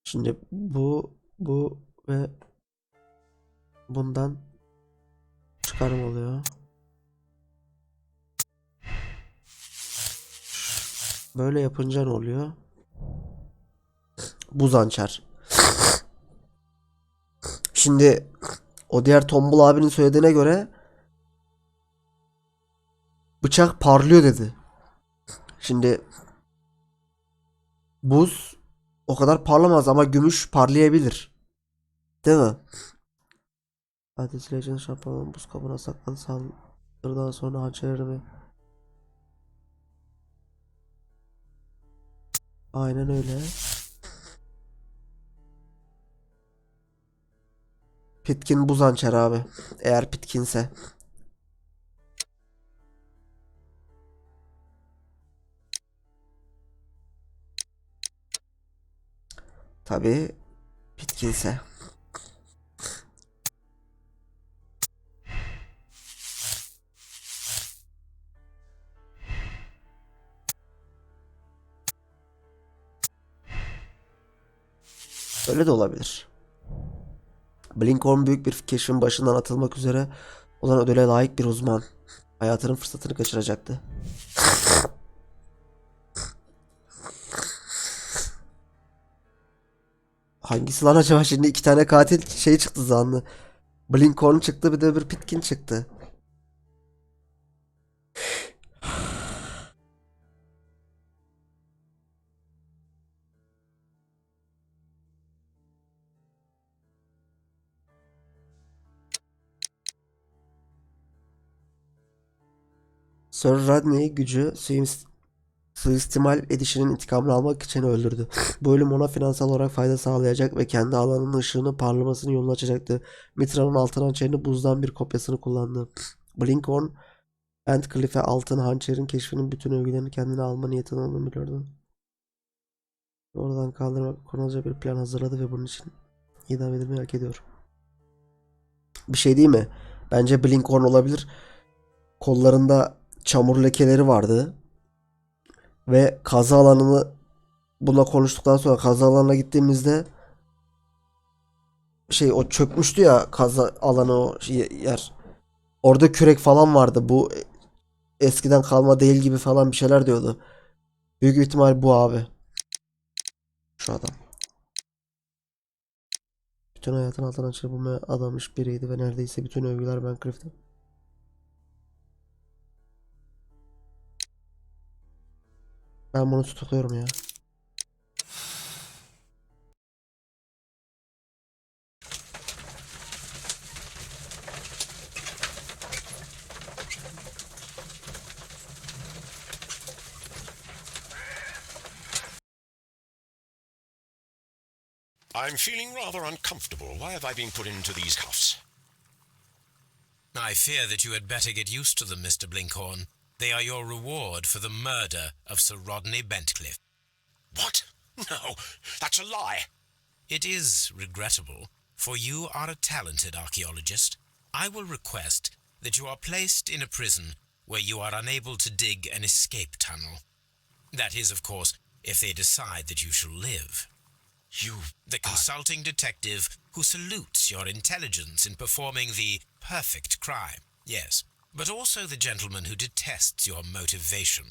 Şimdi bu ve bundan çıkarım oluyor. Böyle yapınca ne oluyor? Buz hançer. Şimdi o diğer tombul abinin söylediğine göre bıçak parlıyor dedi. Şimdi buz o kadar parlamaz ama gümüş parlayabilir. Değil mi? Hadi Legend şampuanın buz kabına sakladı. Saldırıdan sonra hançerimi. Aynen öyle. Pitkin buz hançer abi. Eğer Pitkinse. Tabii Pitkinse. Öyle de olabilir. Blinkhorn büyük bir keşfin başından atılmak üzere olan ödüle layık bir uzman. Hayatının fırsatını kaçıracaktı. Hangisi lan acaba? Şimdi iki tane katil şey çıktı zanlı. Blinkhorn çıktı, bir de bir Pitkin çıktı. Sir Rodney gücü suistimal edişinin intikamını almak için öldürdü. Bu ölüm ona finansal olarak fayda sağlayacak ve kendi alanının ışığını parlamasının yolunu açacaktı. Mitra'nın altın hançerini buzdan bir kopyasını kullandı. Blinkhorn, Antcliffe'e altın hançerin keşfinin bütün övgülerini kendine alma niyetini olduğunu biliyordu. Oradan kaldırmak kurnazca bir plan hazırladı ve bunun için idam edilmeyi hak ediyor. Bir şey değil mi? Bence Blinkhorn olabilir. Kollarında çamur lekeleri vardı. Ve kaza alanını buna konuştuktan sonra kaza alanına gittiğimizde o çökmüştü ya, kaza alanı o yer. Orada kürek falan vardı. Bu eskiden kalma değil gibi falan bir şeyler diyordu. Büyük ihtimal bu abi. Şu adam. Bütün hayatın altından çırpılmaya adamış biriydi ve neredeyse bütün övgüler Bancroft'ta. Ben bunu tutukluyorum ya. I'm feeling rather uncomfortable. Why have I been put into these cuffs? I fear that you had better get used to them, Mr. Blinkhorn. They are your reward for the murder of Sir Rodney Bentcliffe. What? No, that's a lie. It is regrettable, for you are a talented archaeologist. I will request that you are placed in a prison where you are unable to dig an escape tunnel. That is, of course, if they decide that you shall live. The consulting detective who salutes your intelligence in performing the perfect crime, yes, but also the gentleman who detests your motivation.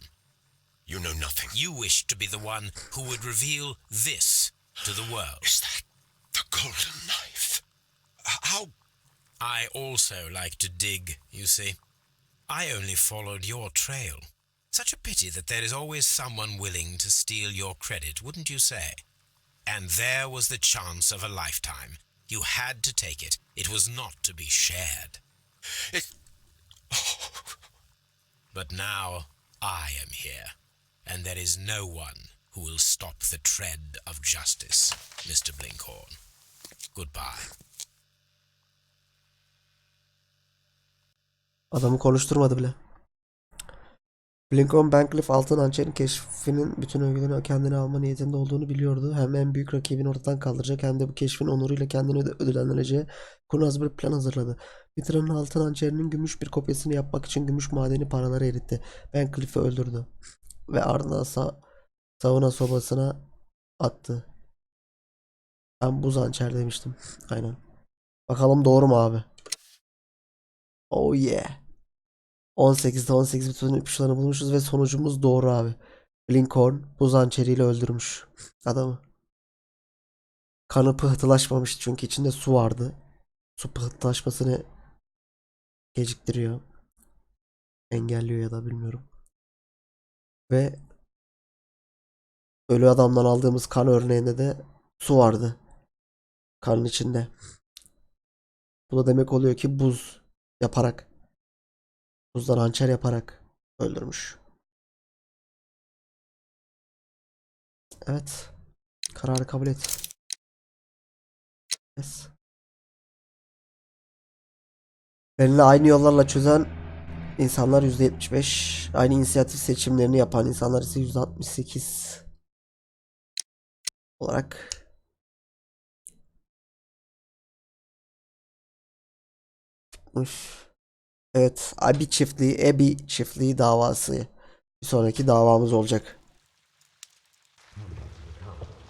You know nothing. You wish to be the one who would reveal this to the world. Is that the golden knife? How? I also like to dig, you see. I only followed your trail. Such a pity that there is always someone willing to steal your credit, wouldn't you say? And there was the chance of a lifetime. You had to take it. It was not to be shared. But now I am here, and there is no one who will stop the tread of justice, Mr. Blinkhorn. Goodbye. Adamı konuşturmadı bile. Lincoln Bentcliffe altın hançerin keşfinin bütün övgülerini kendine alma niyetinde olduğunu biliyordu. Hem en büyük rakibini ortadan kaldıracak hem de bu keşfin onuruyla kendini ödüllendireceği kurnaz bir plan hazırladı. Bitiranın altın hançerinin gümüş bir kopyasını yapmak için gümüş madeni paraları eritti. Bentcliffe'i öldürdü. Ve ardından sauna sobasına attı. Ben buz hançer demiştim. Aynen. Bakalım doğru mu abi? Oh yeah. 18'de 18 bütün ipuçlarını bulmuşuz ve sonucumuz doğru abi. Lincoln buz hançeriyle öldürmüş adamı. Kanı pıhtılaşmamış çünkü içinde su vardı. Su pıhtılaşmasını geciktiriyor. Engelliyor ya da bilmiyorum. Ve ölü adamdan aldığımız kan örneğinde de su vardı. Kanın içinde. Bu da demek oluyor ki buz yaparak, buzdan hançer yaparak öldürmüş. Evet. Kararı kabul et. Yes. Benimle aynı yollarla çözen insanlar %75. Aynı inisiyatif seçimlerini yapan insanlar ise %68 olarak. Evet. Ebi çiftliği davası. Bir sonraki davamız olacak.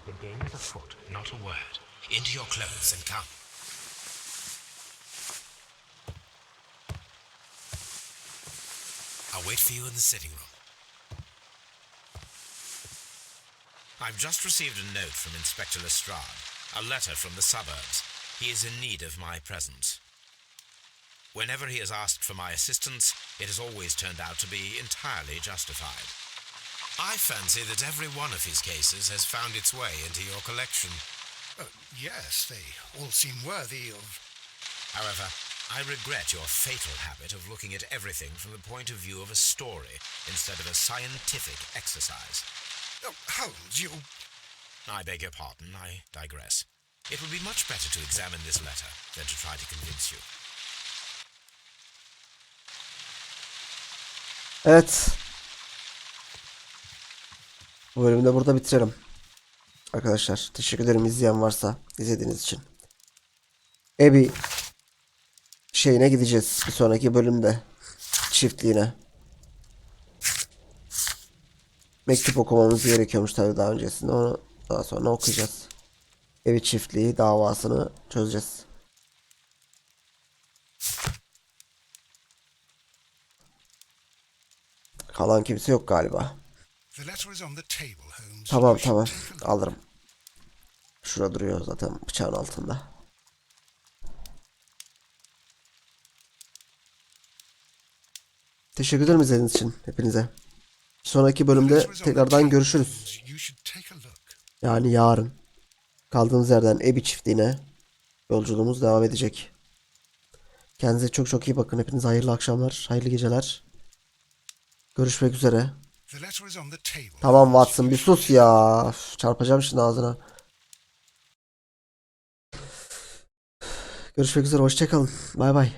The game is afoot, not a word. Into your clothes and come. I'll wait for you in the sitting room. I've just received a note from Inspector Lestrade, a letter from the suburbs. He is in need of my presence. Whenever he has asked for my assistance, it has always turned out to be entirely justified. I fancy that every one of his cases has found its way into your collection. Yes, they all seem worthy of... However, I regret your fatal habit of looking at everything from the point of view of a story instead of a scientific exercise. Oh, Holmes, you... I beg your pardon, I digress. It would be much better to examine this letter than to try to convince you. Evet. Bu bölümü de burada bitirelim. Arkadaşlar teşekkür ederim izleyen varsa izlediğiniz için. Ebi şeyine gideceğiz bir sonraki bölümde. Çiftliğine. Mektup okumamız gerekiyormuş tabii daha öncesinde. Onu daha sonra okuyacağız. Ebi çiftliği davasını çözeceğiz. Kalan kimse yok galiba. Tamam alırım. Şurada duruyor zaten bıçağın altında. Teşekkür ederim izlediğiniz için hepinize. Sonraki bölümde tekrardan görüşürüz. You should take a look. Yani yarın. Kaldığımız yerden Ebi çiftliğine yolculuğumuz devam edecek. Kendinize çok çok iyi bakın. Hepinize hayırlı akşamlar, hayırlı geceler. Görüşmek üzere. The letter is on the table. Tamam Watson, bir sus ya. Üf, çarpacağım şimdi ağzına. Görüşmek üzere, hoşça kalın. Bay bay.